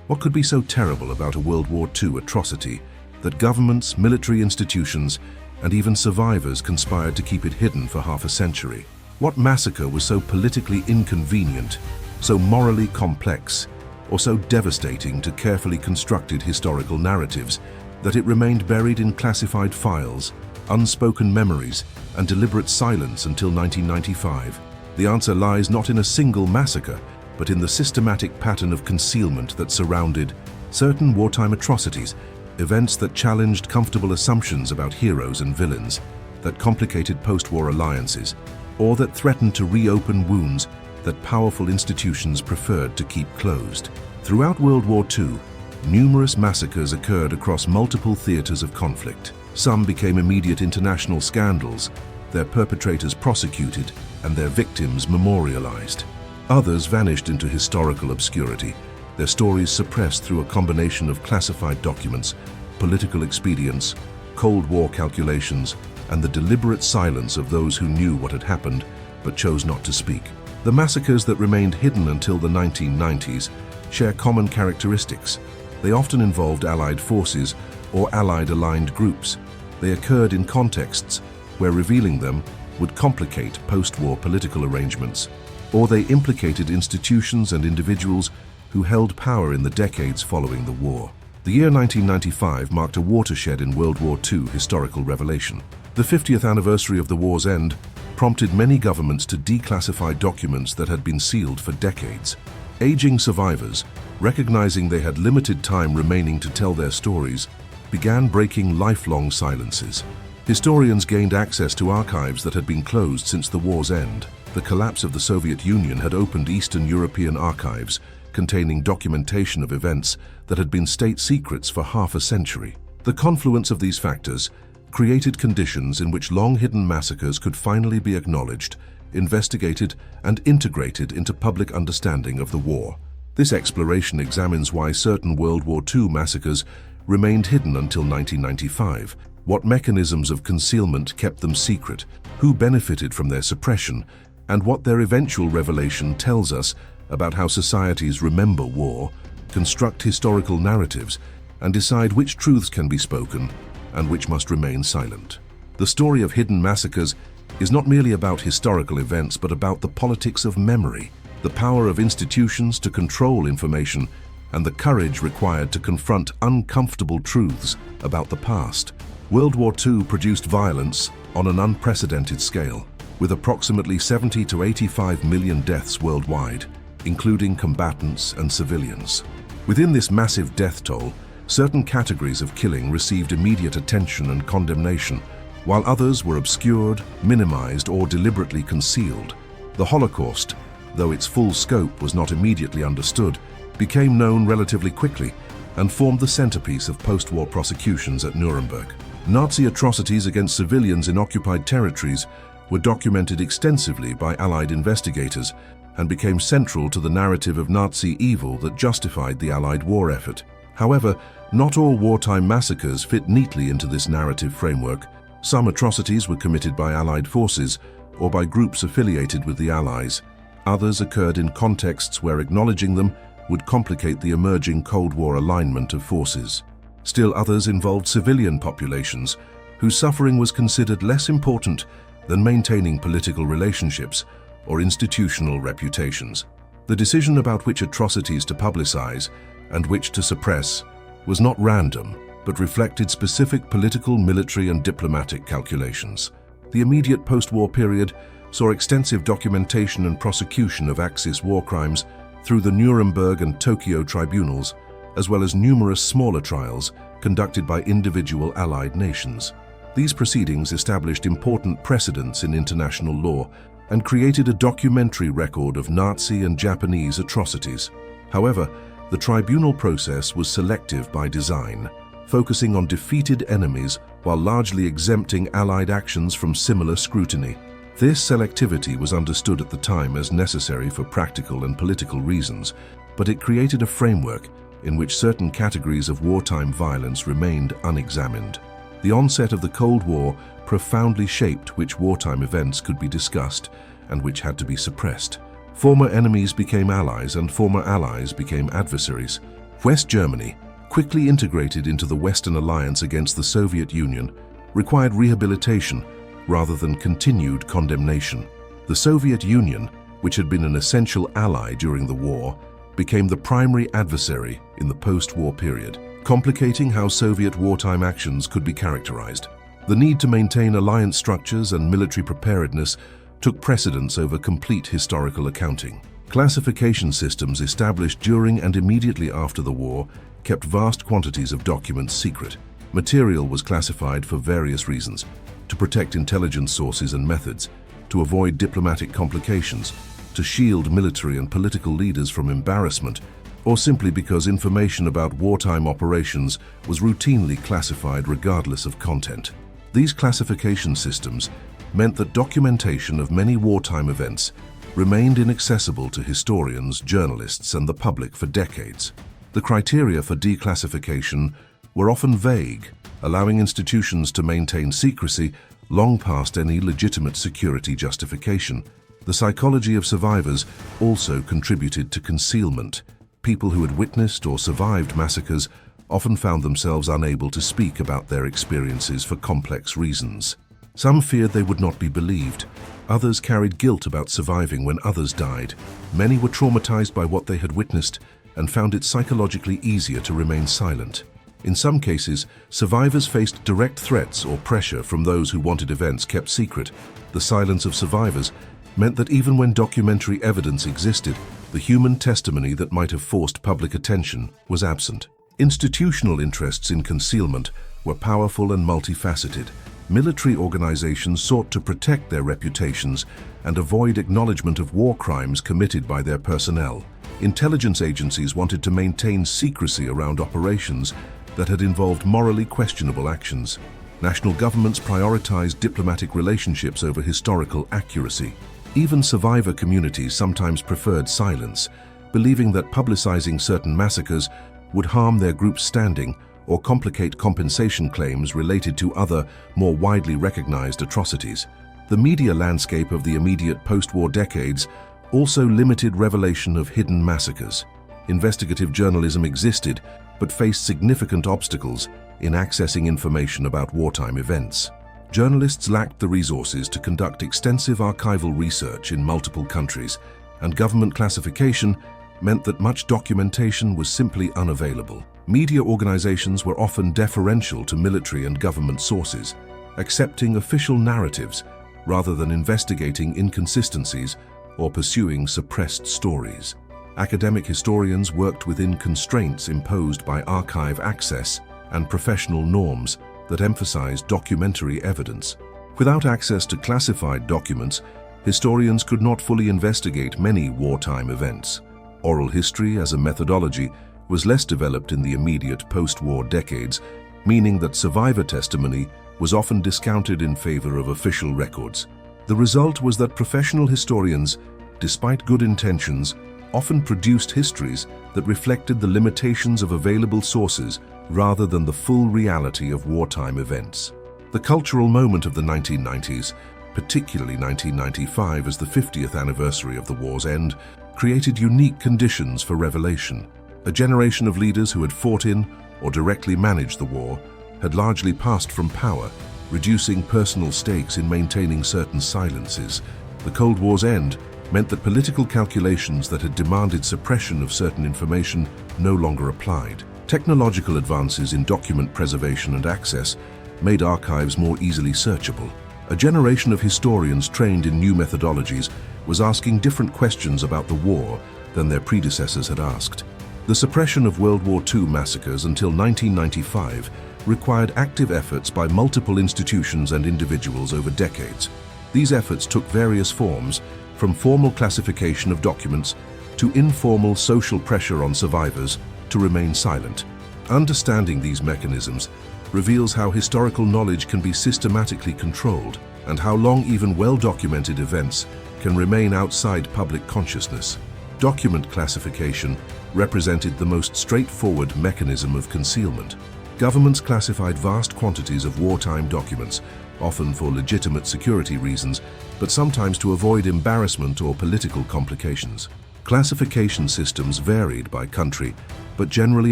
What could be so terrible about a World War II atrocity that governments, military institutions, and even survivors conspired to keep it hidden for half a century? What massacre was so politically inconvenient, so morally complex, or so devastating to carefully constructed historical narratives that it remained buried in classified files, unspoken memories, and deliberate silence until 1995? The answer lies not in a single massacre, but in the systematic pattern of concealment that surrounded certain wartime atrocities, events that challenged comfortable assumptions about heroes and villains, that complicated post-war alliances, or that threatened to reopen wounds that powerful institutions preferred to keep closed. Throughout World War II, numerous massacres occurred across multiple theaters of conflict. Some became immediate international scandals, their perpetrators prosecuted and their victims memorialized. Others vanished into historical obscurity, their stories suppressed through a combination of classified documents, political expedients, Cold War calculations, and the deliberate silence of those who knew what had happened but chose not to speak. The massacres that remained hidden until the 1990s share common characteristics. They often involved Allied forces or Allied-aligned groups. They occurred in contexts where revealing them would complicate post-war political arrangements, or they implicated institutions and individuals who held power in the decades following the war. The year 1995 marked a watershed in World War II historical revelation. The 50th anniversary of the war's end prompted many governments to declassify documents that had been sealed for decades. Aging survivors, recognizing they had limited time remaining to tell their stories, began breaking lifelong silences. Historians gained access to archives that had been closed since the war's end. The collapse of the Soviet Union had opened Eastern European archives containing documentation of events that had been state secrets for half a century. The confluence of these factors created conditions in which long-hidden massacres could finally be acknowledged, investigated, and integrated into public understanding of the war. This exploration examines why certain World War II massacres remained hidden until 1995, what mechanisms of concealment kept them secret, who benefited from their suppression, and what their eventual revelation tells us about how societies remember war, construct historical narratives, and decide which truths can be spoken and which must remain silent. The story of hidden massacres is not merely about historical events, but about the politics of memory, the power of institutions to control information, and the courage required to confront uncomfortable truths about the past. World War II produced violence on an unprecedented scale, with approximately 70 to 85 million deaths worldwide, including combatants and civilians. Within this massive death toll, certain categories of killing received immediate attention and condemnation, while others were obscured, minimized, or deliberately concealed. The Holocaust, though its full scope was not immediately understood, became known relatively quickly and formed the centerpiece of post-war prosecutions at Nuremberg. Nazi atrocities against civilians in occupied territories were documented extensively by Allied investigators and became central to the narrative of Nazi evil that justified the Allied war effort. However, not all wartime massacres fit neatly into this narrative framework. Some atrocities were committed by Allied forces or by groups affiliated with the Allies. Others occurred in contexts where acknowledging them would complicate the emerging Cold War alignment of forces. Still others involved civilian populations, whose suffering was considered less important than maintaining political relationships or institutional reputations. The decision about which atrocities to publicize and which to suppress was not random, but reflected specific political, military, and diplomatic calculations. The immediate post-war period saw extensive documentation and prosecution of Axis war crimes through the Nuremberg and Tokyo tribunals, as well as numerous smaller trials conducted by individual Allied nations. These proceedings established important precedents in international law and created a documentary record of Nazi and Japanese atrocities. However, the tribunal process was selective by design, focusing on defeated enemies while largely exempting Allied actions from similar scrutiny. This selectivity was understood at the time as necessary for practical and political reasons, but it created a framework in which certain categories of wartime violence remained unexamined. The onset of the Cold War profoundly shaped which wartime events could be discussed and which had to be suppressed. Former enemies became allies and former allies became adversaries. West Germany, quickly integrated into the Western alliance against the Soviet Union, required rehabilitation rather than continued condemnation. The Soviet Union, which had been an essential ally during the war, became the primary adversary in the post-war period, complicating how Soviet wartime actions could be characterized. The need to maintain alliance structures and military preparedness took precedence over complete historical accounting. Classification systems established during and immediately after the war kept vast quantities of documents secret. Material was classified for various reasons: to protect intelligence sources and methods, to avoid diplomatic complications, to shield military and political leaders from embarrassment, or simply because information about wartime operations was routinely classified regardless of content. These classification systems meant that documentation of many wartime events remained inaccessible to historians, journalists, and the public for decades. The criteria for declassification were often vague, allowing institutions to maintain secrecy long past any legitimate security justification. The psychology of survivors also contributed to concealment. People who had witnessed or survived massacres often found themselves unable to speak about their experiences for complex reasons. Some feared they would not be believed. Others carried guilt about surviving when others died. Many were traumatized by what they had witnessed and found it psychologically easier to remain silent. In some cases, survivors faced direct threats or pressure from those who wanted events kept secret. The silence of survivors meant that even when documentary evidence existed, the human testimony that might have forced public attention was absent. Institutional interests in concealment were powerful and multifaceted. Military organizations sought to protect their reputations and avoid acknowledgement of war crimes committed by their personnel. Intelligence agencies wanted to maintain secrecy around operations that had involved morally questionable actions. National governments prioritized diplomatic relationships over historical accuracy. Even survivor communities sometimes preferred silence, believing that publicizing certain massacres would harm their group's standing or complicate compensation claims related to other, more widely recognized atrocities. The media landscape of the immediate post-war decades also limited revelation of hidden massacres. Investigative journalism existed, but faced significant obstacles in accessing information about wartime events. Journalists lacked the resources to conduct extensive archival research in multiple countries, and government classification meant that much documentation was simply unavailable. Media organizations were often deferential to military and government sources, accepting official narratives rather than investigating inconsistencies or pursuing suppressed stories. Academic historians worked within constraints imposed by archive access and professional norms that emphasized documentary evidence. Without access to classified documents, historians could not fully investigate many wartime events. Oral history as a methodology was less developed in the immediate post-war decades, meaning that survivor testimony was often discounted in favor of official records. The result was that professional historians, despite good intentions, often produced histories that reflected the limitations of available sources rather than the full reality of wartime events. The cultural moment of the 1990s, particularly 1995 as the 50th anniversary of the war's end, created unique conditions for revelation. A generation of leaders who had fought in or directly managed the war had largely passed from power, reducing personal stakes in maintaining certain silences. The Cold War's end meant that political calculations that had demanded suppression of certain information no longer applied. Technological advances in document preservation and access made archives more easily searchable. A generation of historians trained in new methodologies was asking different questions about the war than their predecessors had asked. The suppression of World War II massacres until 1995 required active efforts by multiple institutions and individuals over decades. These efforts took various forms, from formal classification of documents to informal social pressure on survivors to remain silent. Understanding these mechanisms reveals how historical knowledge can be systematically controlled and how long even well-documented events can remain outside public consciousness. Document classification represented the most straightforward mechanism of concealment. Governments classified vast quantities of wartime documents, often for legitimate security reasons, but sometimes to avoid embarrassment or political complications. Classification systems varied by country, but generally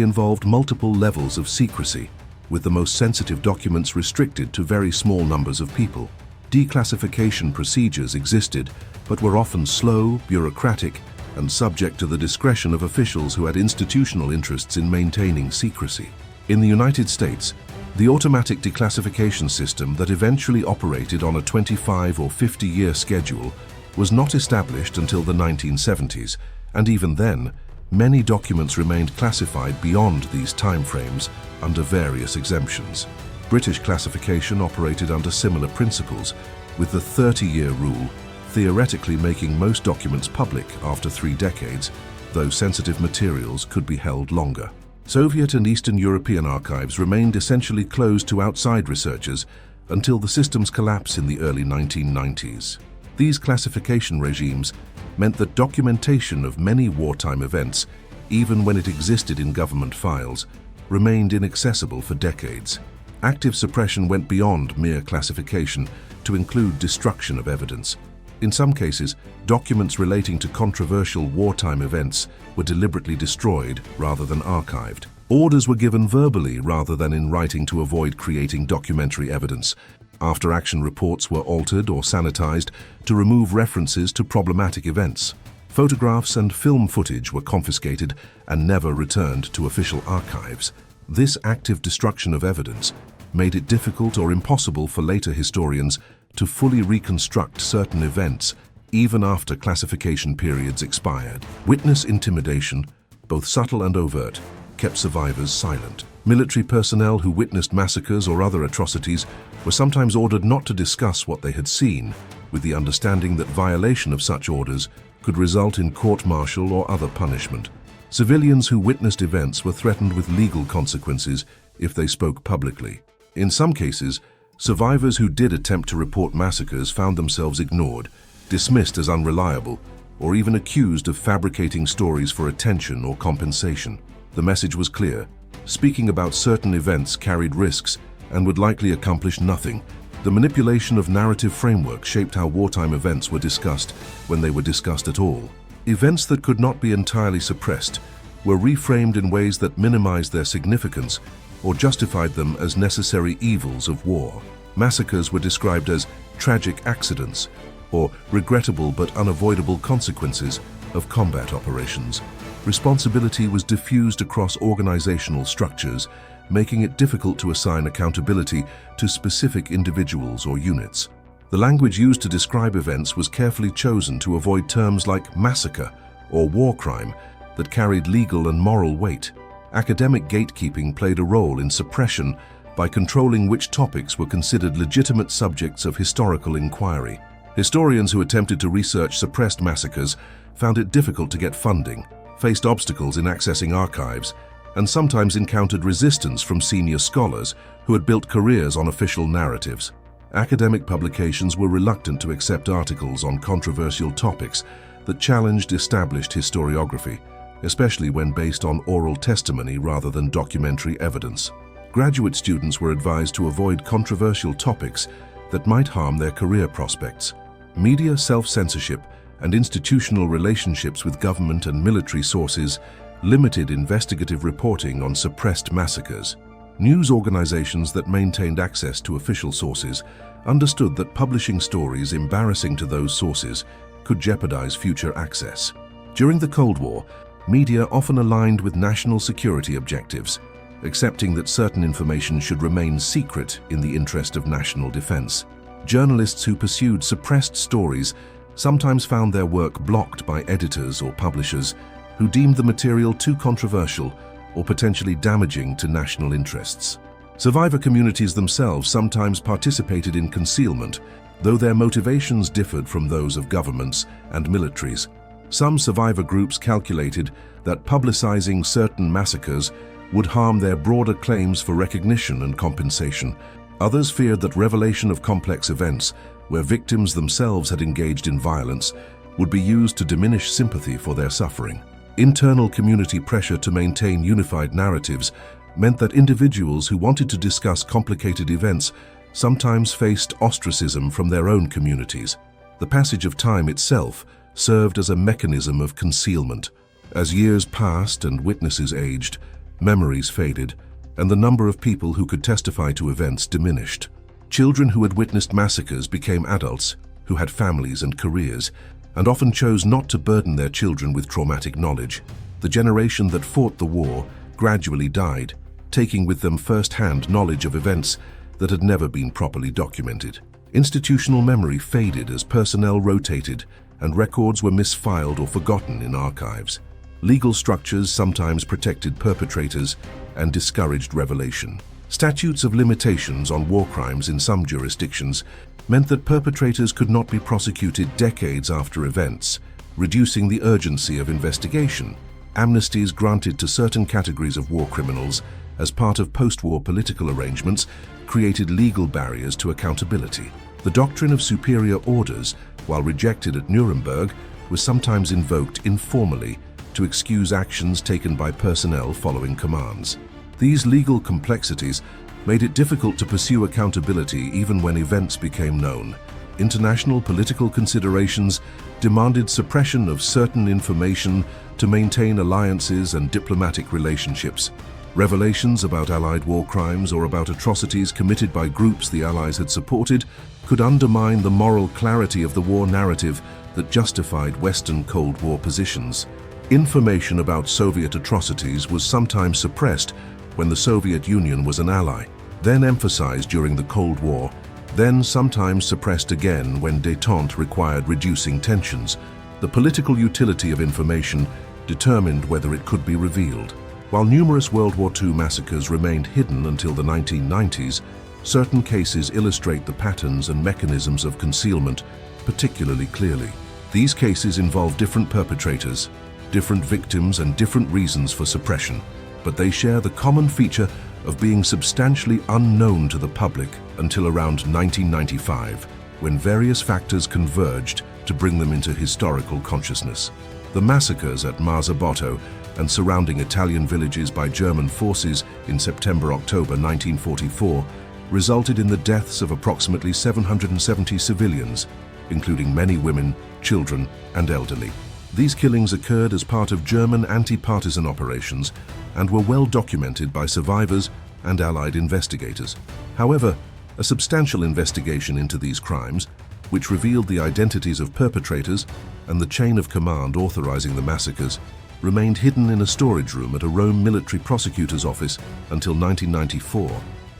involved multiple levels of secrecy, with the most sensitive documents restricted to very small numbers of people. Declassification procedures existed, but were often slow, bureaucratic, and subject to the discretion of officials who had institutional interests in maintaining secrecy. In the United States, the automatic declassification system that eventually operated on a 25 or 50-year schedule was not established until the 1970s, and even then, many documents remained classified beyond these timeframes under various exemptions. British classification operated under similar principles, with the 30-year rule theoretically making most documents public after 3 decades, though sensitive materials could be held longer. Soviet and Eastern European archives remained essentially closed to outside researchers until the system's collapse in the early 1990s. These classification regimes meant that documentation of many wartime events, even when it existed in government files, remained inaccessible for decades. Active suppression went beyond mere classification to include destruction of evidence. In some cases, documents relating to controversial wartime events were deliberately destroyed rather than archived. Orders were given verbally rather than in writing to avoid creating documentary evidence. After-action reports were altered or sanitized to remove references to problematic events. Photographs and film footage were confiscated and never returned to official archives. This active destruction of evidence made it difficult or impossible for later historians to fully reconstruct certain events even after classification periods expired. Witness intimidation, both subtle and overt, kept survivors silent. Military personnel who witnessed massacres or other atrocities were sometimes ordered not to discuss what they had seen, with the understanding that violation of such orders could result in court-martial or other punishment. Civilians who witnessed events were threatened with legal consequences if they spoke publicly. In some cases, survivors who did attempt to report massacres found themselves ignored, dismissed as unreliable, or even accused of fabricating stories for attention or compensation. The message was clear. Speaking about certain events carried risks and would likely accomplish nothing. The manipulation of narrative framework shaped how wartime events were discussed when they were discussed at all. Events that could not be entirely suppressed were reframed in ways that minimized their significance or justified them as necessary evils of war. Massacres were described as tragic accidents or regrettable but unavoidable consequences of combat operations. Responsibility was diffused across organizational structures, making it difficult to assign accountability to specific individuals or units. The language used to describe events was carefully chosen to avoid terms like massacre or war crime that carried legal and moral weight. Academic gatekeeping played a role in suppression by controlling which topics were considered legitimate subjects of historical inquiry. Historians who attempted to research suppressed massacres found it difficult to get funding, faced obstacles in accessing archives, and sometimes encountered resistance from senior scholars who had built careers on official narratives. Academic publications were reluctant to accept articles on controversial topics that challenged established historiography, especially when based on oral testimony rather than documentary evidence. Graduate students were advised to avoid controversial topics that might harm their career prospects. Media self-censorship and institutional relationships with government and military sources limited investigative reporting on suppressed massacres. News organizations that maintained access to official sources understood that publishing stories embarrassing to those sources could jeopardize future access. During the Cold War, media often aligned with national security objectives, accepting that certain information should remain secret in the interest of national defense. Journalists who pursued suppressed stories sometimes found their work blocked by editors or publishers who deemed the material too controversial or potentially damaging to national interests. Survivor communities themselves sometimes participated in concealment, though their motivations differed from those of governments and militaries. Some survivor groups calculated that publicizing certain massacres would harm their broader claims for recognition and compensation. Others feared that revelation of complex events, where victims themselves had engaged in violence, would be used to diminish sympathy for their suffering. Internal community pressure to maintain unified narratives meant that individuals who wanted to discuss complicated events sometimes faced ostracism from their own communities. The passage of time itself served as a mechanism of concealment. As years passed and witnesses aged, memories faded, and the number of people who could testify to events diminished. Children who had witnessed massacres became adults who had families and careers, and often chose not to burden their children with traumatic knowledge. The generation that fought the war gradually died, taking with them first-hand knowledge of events that had never been properly documented. Institutional memory faded as personnel rotated and records were misfiled or forgotten in archives. Legal structures sometimes protected perpetrators and discouraged revelation. Statutes of limitations on war crimes in some jurisdictions meant that perpetrators could not be prosecuted decades after events, reducing the urgency of investigation. Amnesties granted to certain categories of war criminals as part of post-war political arrangements created legal barriers to accountability. The doctrine of superior orders, while rejected at Nuremberg, was sometimes invoked informally to excuse actions taken by personnel following commands. These legal complexities made it difficult to pursue accountability even when events became known. International political considerations demanded suppression of certain information to maintain alliances and diplomatic relationships. Revelations about Allied war crimes or about atrocities committed by groups the Allies had supported could undermine the moral clarity of the war narrative that justified Western Cold War positions. Information about Soviet atrocities was sometimes suppressed when the Soviet Union was an ally, then emphasized during the Cold War, then sometimes suppressed again when détente required reducing tensions. The political utility of information determined whether it could be revealed. While numerous World War II massacres remained hidden until the 1990s, certain cases illustrate the patterns and mechanisms of concealment particularly clearly. These cases involve different perpetrators, different victims, and different reasons for suppression, but they share the common feature of being substantially unknown to the public until around 1995, when various factors converged to bring them into historical consciousness. The massacres at Marzabotto and surrounding Italian villages by German forces in September-October 1944 resulted in the deaths of approximately 770 civilians, including many women, children, and elderly. These killings occurred as part of German anti-partisan operations and were well documented by survivors and Allied investigators. However, a substantial investigation into these crimes, which revealed the identities of perpetrators and the chain of command authorizing the massacres, remained hidden in a storage room at a Rome military prosecutor's office until 1994.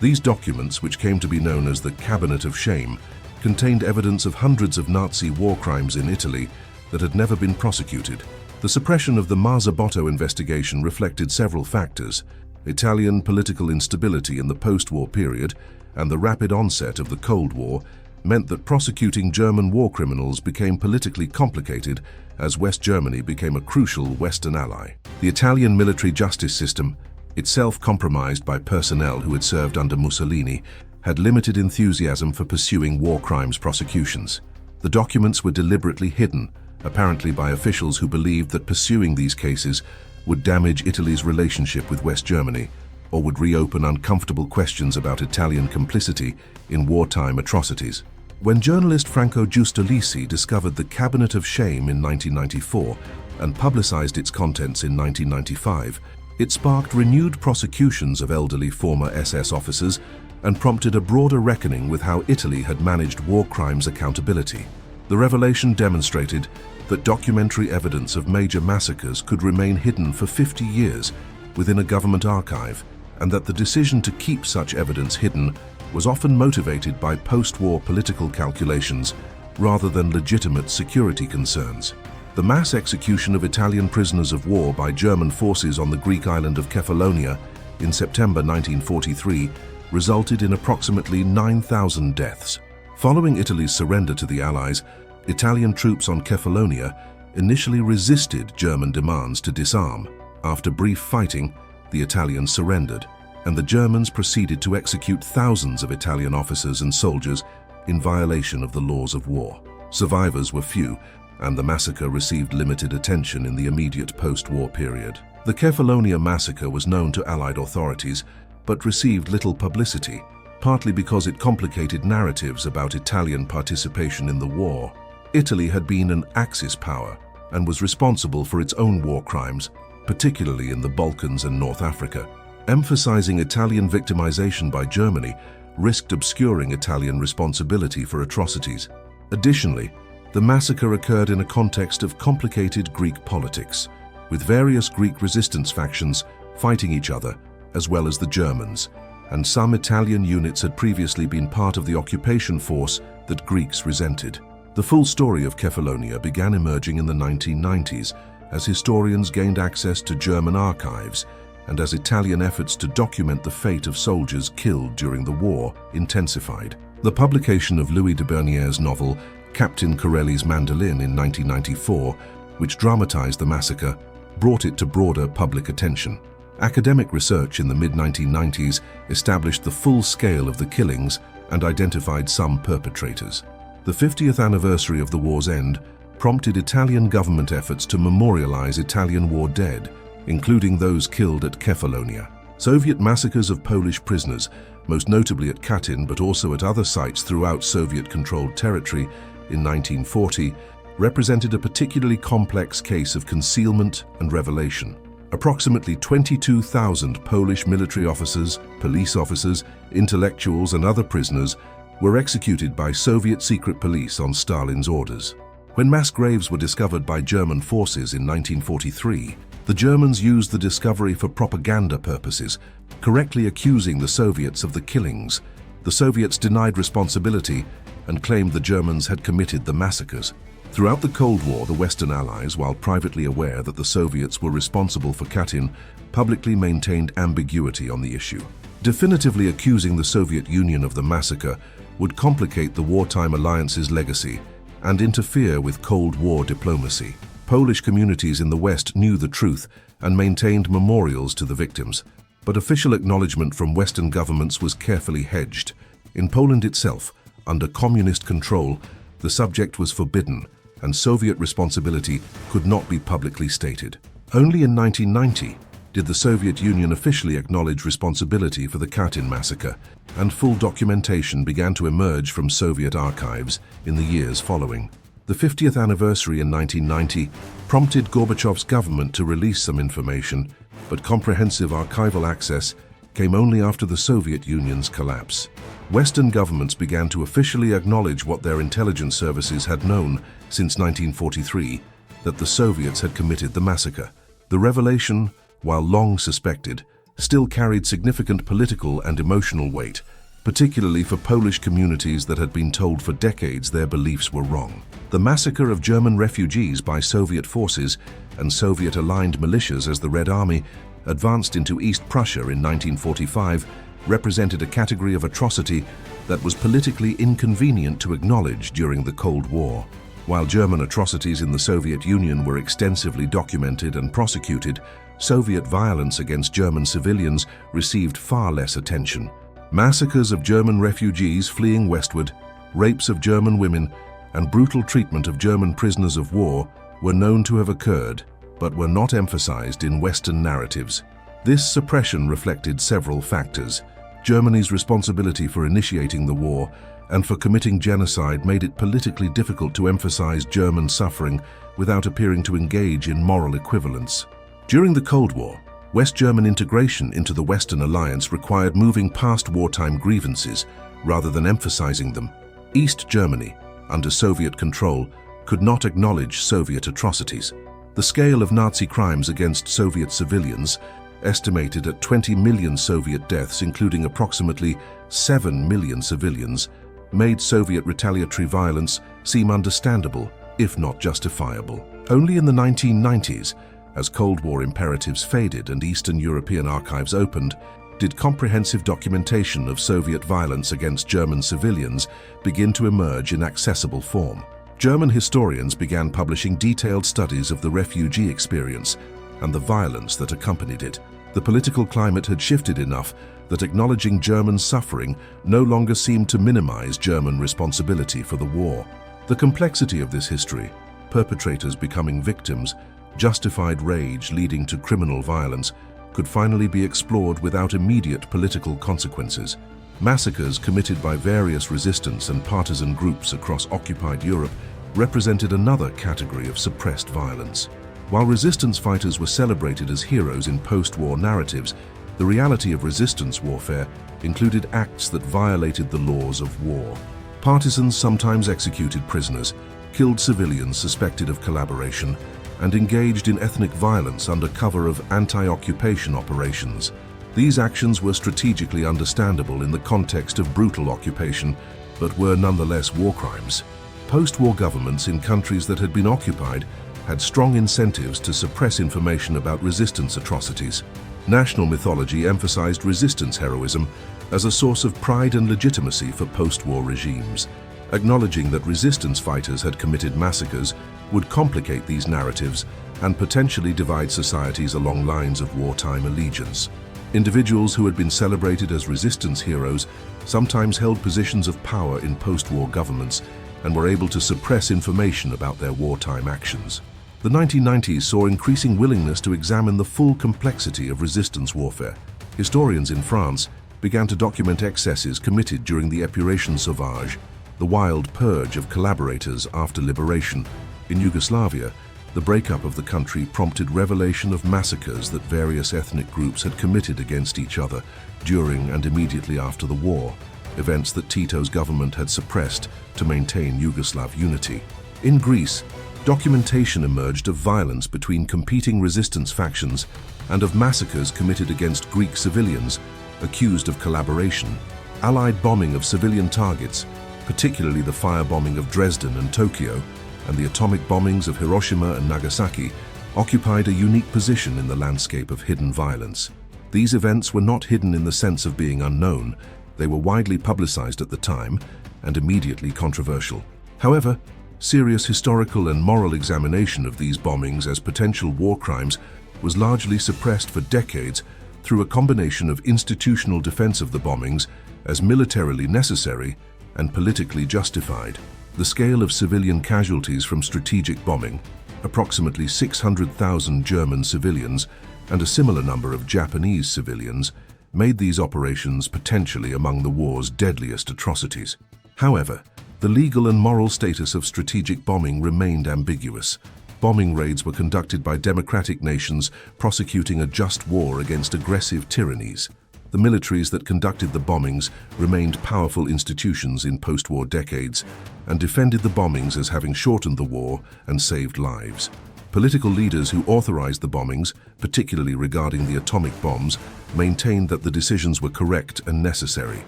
These documents, which came to be known as the Cabinet of Shame, contained evidence of hundreds of Nazi war crimes in Italy that had never been prosecuted. The suppression of the Marzabotto investigation reflected several factors: Italian political instability in the post-war period and the rapid onset of the Cold War meant that prosecuting German war criminals became politically complicated as West Germany became a crucial Western ally. The Italian military justice system, itself compromised by personnel who had served under Mussolini, had limited enthusiasm for pursuing war crimes prosecutions. The documents were deliberately hidden, apparently by officials who believed that pursuing these cases would damage Italy's relationship with West Germany or would reopen uncomfortable questions about Italian complicity in wartime atrocities. When journalist Franco Giustolisi discovered the Cabinet of Shame in 1994 and publicized its contents in 1995, it sparked renewed prosecutions of elderly former SS officers and prompted a broader reckoning with how Italy had managed war crimes accountability. The revelation demonstrated that documentary evidence of major massacres could remain hidden for 50 years within a government archive, and that the decision to keep such evidence hidden was often motivated by post-war political calculations rather than legitimate security concerns. The mass execution of Italian prisoners of war by German forces on the Greek island of Kefalonia in September 1943 resulted in approximately 9,000 deaths. Following Italy's surrender to the Allies, Italian troops on Kefalonia initially resisted German demands to disarm. After brief fighting, the Italians surrendered, and the Germans proceeded to execute thousands of Italian officers and soldiers in violation of the laws of war. Survivors were few, and the massacre received limited attention in the immediate post-war period. The Kefalonia massacre was known to Allied authorities, but received little publicity, partly because it complicated narratives about Italian participation in the war. Italy had been an Axis power and was responsible for its own war crimes, particularly in the Balkans and North Africa. Emphasizing Italian victimization by Germany risked obscuring Italian responsibility for atrocities. Additionally, the massacre occurred in a context of complicated Greek politics, with various Greek resistance factions fighting each other, as well as the Germans, and some Italian units had previously been part of the occupation force that Greeks resented. The full story of Kefalonia began emerging in the 1990s as historians gained access to German archives and as Italian efforts to document the fate of soldiers killed during the war intensified. The publication of Louis de Bernier's novel Captain Corelli's Mandolin in 1994, which dramatized the massacre, brought it to broader public attention. Academic research in the mid-1990s established the full scale of the killings and identified some perpetrators. The 50th anniversary of the war's end prompted Italian government efforts to memorialize Italian war dead, including those killed at Kefalonia. Soviet massacres of Polish prisoners, most notably at Katyn but also at other sites throughout Soviet-controlled territory in 1940, represented a particularly complex case of concealment and revelation. Approximately 22,000 Polish military officers, police officers, intellectuals and other prisoners were executed by Soviet secret police on Stalin's orders. When mass graves were discovered by German forces in 1943, the Germans used the discovery for propaganda purposes, correctly accusing the Soviets of the killings. The Soviets denied responsibility and claimed the Germans had committed the massacres. Throughout the Cold War, the Western Allies, while privately aware that the Soviets were responsible for Katyn, publicly maintained ambiguity on the issue. Definitively accusing the Soviet Union of the massacre would complicate the wartime alliance's legacy and interfere with Cold War diplomacy. Polish communities in the West knew the truth and maintained memorials to the victims, but official acknowledgement from Western governments was carefully hedged. In Poland itself, under communist control, the subject was forbidden, and Soviet responsibility could not be publicly stated. Only in 1990 did the Soviet Union officially acknowledge responsibility for the Katyn massacre, and full documentation began to emerge from Soviet archives in the years following. The 50th anniversary in 1990 prompted Gorbachev's government to release some information, but comprehensive archival access came only after the Soviet Union's collapse. Western governments began to officially acknowledge what their intelligence services had known since 1943, that the Soviets had committed the massacre. The revelation, while long suspected, still carried significant political and emotional weight, particularly for Polish communities that had been told for decades their beliefs were wrong. The massacre of German refugees by Soviet forces and Soviet-aligned militias as the Red Army advanced into East Prussia in 1945 represented a category of atrocity that was politically inconvenient to acknowledge during the Cold War. While German atrocities in the Soviet Union were extensively documented and prosecuted, Soviet violence against German civilians received far less attention. Massacres of German refugees fleeing westward, rapes of German women, and brutal treatment of German prisoners of war were known to have occurred, but were not emphasized in Western narratives. This suppression reflected several factors. Germany's responsibility for initiating the war and for committing genocide made it politically difficult to emphasize German suffering without appearing to engage in moral equivalence. During the Cold War, West German integration into the Western Alliance required moving past wartime grievances rather than emphasizing them. East Germany, under Soviet control, could not acknowledge Soviet atrocities. The scale of Nazi crimes against Soviet civilians, estimated at 20 million Soviet deaths, including approximately 7 million civilians, made Soviet retaliatory violence seem understandable, if not justifiable. Only in the 1990s, as Cold War imperatives faded and Eastern European archives opened, did comprehensive documentation of Soviet violence against German civilians begin to emerge in accessible form. German historians began publishing detailed studies of the refugee experience and the violence that accompanied it. The political climate had shifted enough that acknowledging German suffering no longer seemed to minimize German responsibility for the war. The complexity of this history, perpetrators becoming victims, justified rage leading to criminal violence, could finally be explored without immediate political consequences. Massacres committed by various resistance and partisan groups across occupied Europe represented another category of suppressed violence. While resistance fighters were celebrated as heroes in post-war narratives, the reality of resistance warfare included acts that violated the laws of war. Partisans sometimes executed prisoners, killed civilians suspected of collaboration, and engaged in ethnic violence under cover of anti-occupation operations. These actions were strategically understandable in the context of brutal occupation, but were nonetheless war crimes. Post-war governments in countries that had been occupied had strong incentives to suppress information about resistance atrocities. National mythology emphasized resistance heroism as a source of pride and legitimacy for post-war regimes. Acknowledging that resistance fighters had committed massacres would complicate these narratives and potentially divide societies along lines of wartime allegiance. Individuals who had been celebrated as resistance heroes sometimes held positions of power in post-war governments and were able to suppress information about their wartime actions. The 1990s saw increasing willingness to examine the full complexity of resistance warfare. Historians in France began to document excesses committed during the Épuration Sauvage, the wild purge of collaborators after liberation. In Yugoslavia, the breakup of the country prompted revelation of massacres that various ethnic groups had committed against each other during and immediately after the war, events that Tito's government had suppressed to maintain Yugoslav unity. In Greece, documentation emerged of violence between competing resistance factions and of massacres committed against Greek civilians accused of collaboration. Allied bombing of civilian targets, particularly the firebombing of Dresden and Tokyo, and the atomic bombings of Hiroshima and Nagasaki, occupied a unique position in the landscape of hidden violence. These events were not hidden in the sense of being unknown. They were widely publicized at the time and immediately controversial. However, serious historical and moral examination of these bombings as potential war crimes was largely suppressed for decades through a combination of institutional defense of the bombings as militarily necessary and politically justified. The scale of civilian casualties from strategic bombing, approximately 600,000 German civilians and a similar number of Japanese civilians, made these operations potentially among the war's deadliest atrocities. However, the legal and moral status of strategic bombing remained ambiguous. Bombing raids were conducted by democratic nations prosecuting a just war against aggressive tyrannies. The militaries that conducted the bombings remained powerful institutions in post-war decades and defended the bombings as having shortened the war and saved lives. Political leaders who authorized the bombings, particularly regarding the atomic bombs, maintained that the decisions were correct and necessary.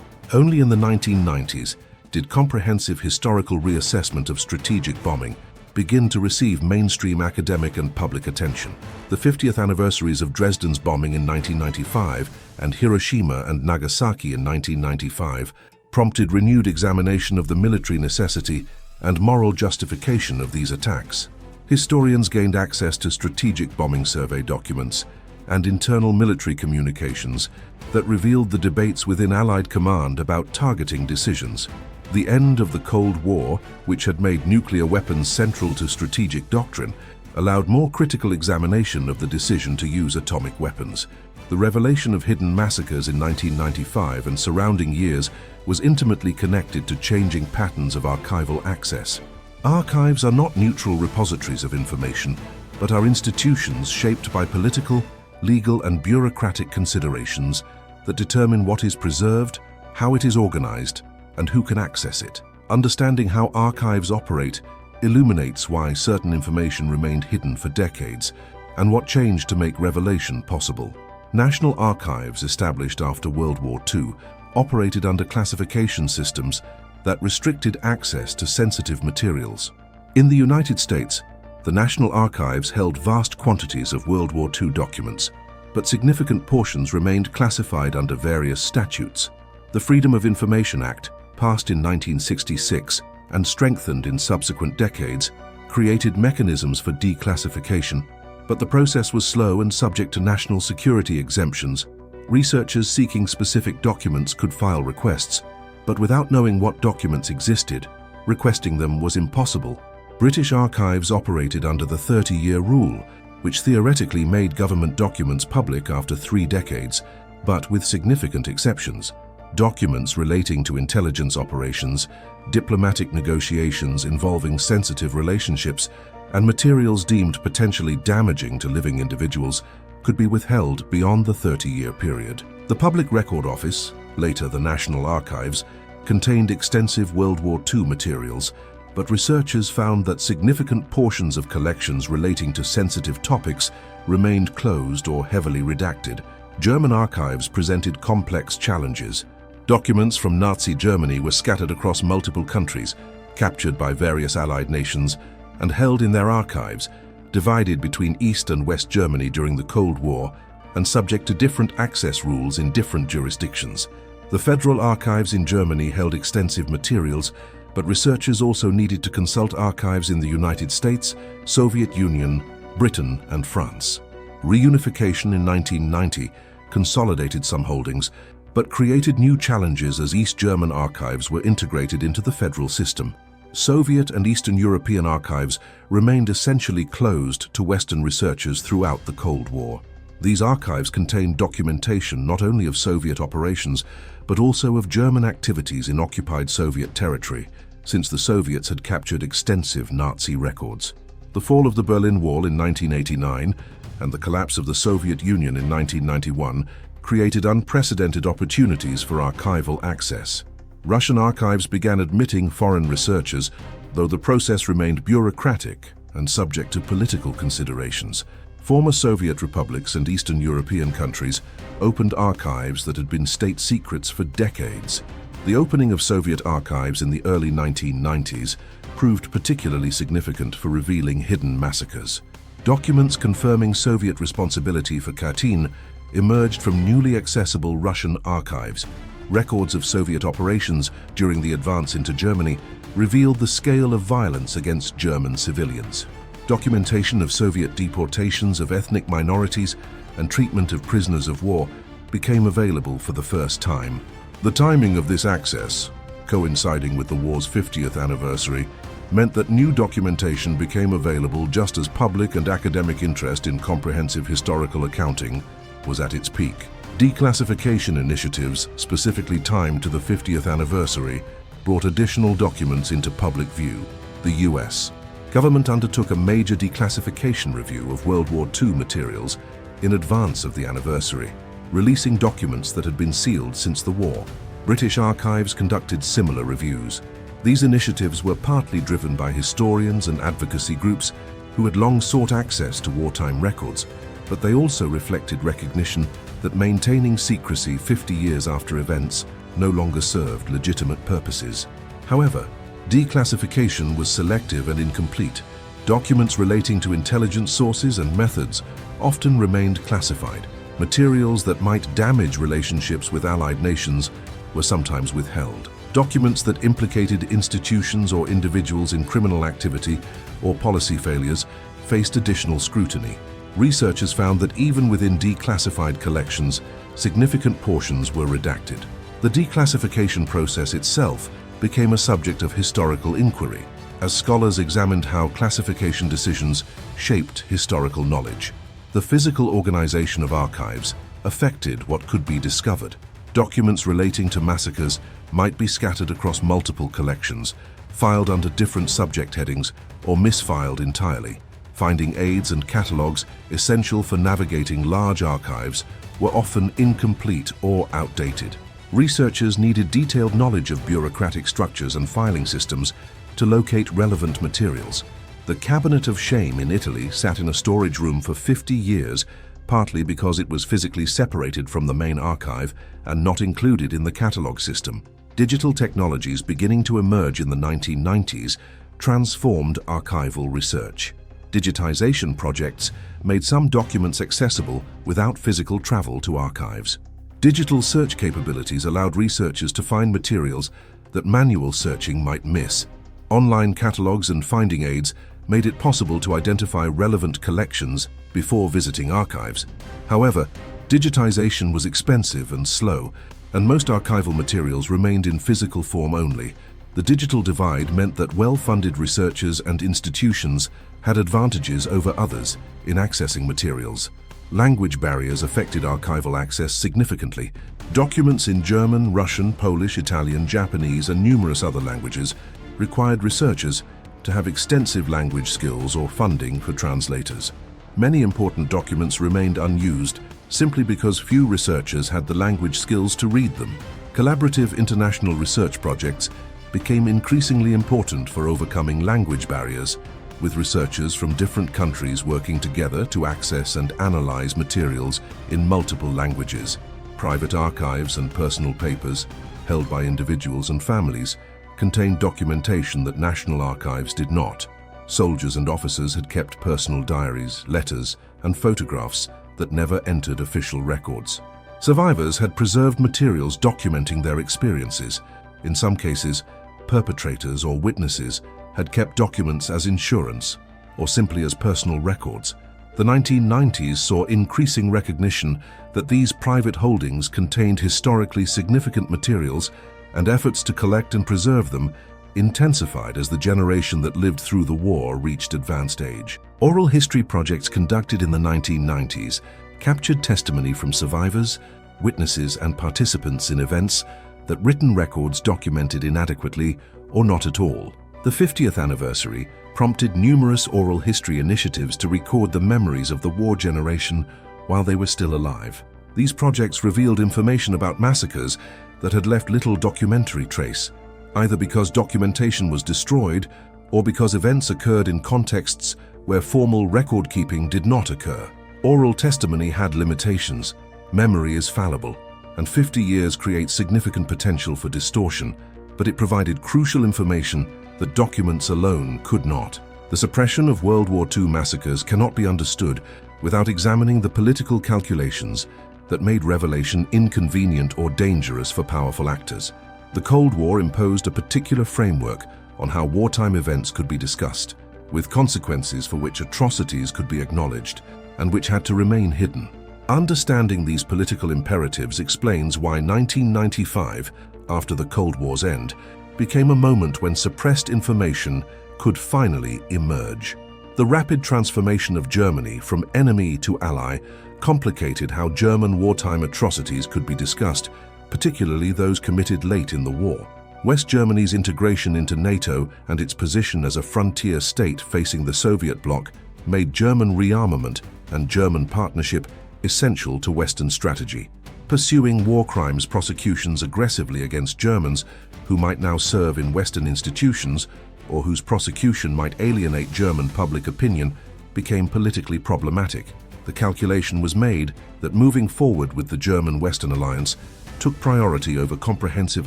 Only in the 1990s did comprehensive historical reassessment of strategic bombing begin to receive mainstream academic and public attention. The 50th anniversaries of Dresden's bombing in 1995 and Hiroshima and Nagasaki in 1995 prompted renewed examination of the military necessity and moral justification of these attacks. Historians gained access to strategic bombing survey documents and internal military communications that revealed the debates within Allied command about targeting decisions. The end of the Cold War, which had made nuclear weapons central to strategic doctrine, allowed more critical examination of the decision to use atomic weapons. The revelation of hidden massacres in 1995 and surrounding years was intimately connected to changing patterns of archival access. Archives are not neutral repositories of information, but are institutions shaped by political, legal, and bureaucratic considerations that determine what is preserved, how it is organized, and who can access it. Understanding how archives operate illuminates why certain information remained hidden for decades and what changed to make revelation possible. National archives established after World War II operated under classification systems that restricted access to sensitive materials. In the United States, the National Archives held vast quantities of World War II documents, but significant portions remained classified under various statutes. The Freedom of Information Act, passed in 1966 and strengthened in subsequent decades, created mechanisms for declassification, but the process was slow and subject to national security exemptions. Researchers seeking specific documents could file requests, but without knowing what documents existed, requesting them was impossible. British archives operated under the 30-year rule, which theoretically made government documents public after 3 decades, but with significant exceptions. Documents relating to intelligence operations, diplomatic negotiations involving sensitive relationships, and materials deemed potentially damaging to living individuals could be withheld beyond the 30-year period. The Public Record Office, later the National Archives, contained extensive World War II materials, but researchers found that significant portions of collections relating to sensitive topics remained closed or heavily redacted. German archives presented complex challenges. Documents from Nazi Germany were scattered across multiple countries, captured by various Allied nations, and held in their archives, divided between East and West Germany during the Cold War, and subject to different access rules in different jurisdictions. The Federal Archives in Germany held extensive materials, but researchers also needed to consult archives in the United States, Soviet Union, Britain, and France. Reunification in 1990 consolidated some holdings, but created new challenges as East German archives were integrated into the federal system. Soviet and Eastern European archives remained essentially closed to Western researchers throughout the Cold War. These archives contained documentation not only of Soviet operations, but also of German activities in occupied Soviet territory, since the Soviets had captured extensive Nazi records. The fall of the Berlin Wall in 1989 and the collapse of the Soviet Union in 1991 created unprecedented opportunities for archival access. Russian archives began admitting foreign researchers, though the process remained bureaucratic and subject to political considerations. Former Soviet republics and Eastern European countries opened archives that had been state secrets for decades. The opening of Soviet archives in the early 1990s proved particularly significant for revealing hidden massacres. Documents confirming Soviet responsibility for Katyn emerged from newly accessible Russian archives. Records of Soviet operations during the advance into Germany revealed the scale of violence against German civilians. Documentation of Soviet deportations of ethnic minorities and treatment of prisoners of war became available for the first time. The timing of this access, coinciding with the war's 50th anniversary, meant that new documentation became available just as public and academic interest in comprehensive historical accounting was at its peak. Declassification initiatives, specifically timed to the 50th anniversary, brought additional documents into public view. The U.S. government undertook a major declassification review of World War II materials in advance of the anniversary, releasing documents that had been sealed since the war. British archives conducted similar reviews. These initiatives were partly driven by historians and advocacy groups who had long sought access to wartime records, but they also reflected recognition that maintaining secrecy 50 years after events no longer served legitimate purposes. However, declassification was selective and incomplete. Documents relating to intelligence sources and methods often remained classified. Materials that might damage relationships with allied nations were sometimes withheld. Documents that implicated institutions or individuals in criminal activity or policy failures faced additional scrutiny. Researchers found that even within declassified collections, significant portions were redacted. The declassification process itself became a subject of historical inquiry, as scholars examined how classification decisions shaped historical knowledge. The physical organization of archives affected what could be discovered. Documents relating to massacres might be scattered across multiple collections, filed under different subject headings, or misfiled entirely. Finding aids and catalogues essential for navigating large archives were often incomplete or outdated. Researchers needed detailed knowledge of bureaucratic structures and filing systems to locate relevant materials. The Cabinet of Shame in Italy sat in a storage room for 50 years, partly because it was physically separated from the main archive and not included in the catalogue system. Digital technologies beginning to emerge in the 1990s transformed archival research. Digitization projects made some documents accessible without physical travel to archives. Digital search capabilities allowed researchers to find materials that manual searching might miss. Online catalogues and finding aids made it possible to identify relevant collections before visiting archives. However, digitization was expensive and slow, and most archival materials remained in physical form only. The digital divide meant that well-funded researchers and institutions had advantages over others in accessing materials. Language barriers affected archival access significantly. Documents in German, Russian, Polish, Italian, Japanese, and numerous other languages required researchers to have extensive language skills or funding for translators. Many important documents remained unused simply because few researchers had the language skills to read them. Collaborative international research projects became increasingly important for overcoming language barriers, with researchers from different countries working together to access and analyze materials in multiple languages. Private archives and personal papers, held by individuals and families, contained documentation that national archives did not. Soldiers and officers had kept personal diaries, letters, and photographs that never entered official records. Survivors had preserved materials documenting their experiences. In some cases, perpetrators or witnesses had kept documents as insurance or simply as personal records. The 1990s saw increasing recognition that these private holdings contained historically significant materials, and efforts to collect and preserve them intensified as the generation that lived through the war reached advanced age. Oral history projects conducted in the 1990s captured testimony from survivors, witnesses, and participants in events that written records documented inadequately or not at all. The 50th anniversary prompted numerous oral history initiatives to record the memories of the war generation while they were still alive. These projects revealed information about massacres that had left little documentary trace, either because documentation was destroyed or because events occurred in contexts where formal record-keeping did not occur. Oral testimony had limitations, memory is fallible, and 50 years creates significant potential for distortion, but it provided crucial information that documents alone could not. The suppression of World War II massacres cannot be understood without examining the political calculations that made revelation inconvenient or dangerous for powerful actors. The Cold War imposed a particular framework on how wartime events could be discussed, with consequences for which atrocities could be acknowledged and which had to remain hidden. Understanding these political imperatives explains why 1995, after the Cold War's end, became a moment when suppressed information could finally emerge. The rapid transformation of Germany from enemy to ally complicated how German wartime atrocities could be discussed, particularly those committed late in the war. West Germany's integration into NATO and its position as a frontier state facing the Soviet bloc made German rearmament and German partnership essential to Western strategy. Pursuing war crimes prosecutions aggressively against Germans who might now serve in Western institutions or whose prosecution might alienate German public opinion became politically problematic. The calculation was made that moving forward with the German-Western alliance took priority over comprehensive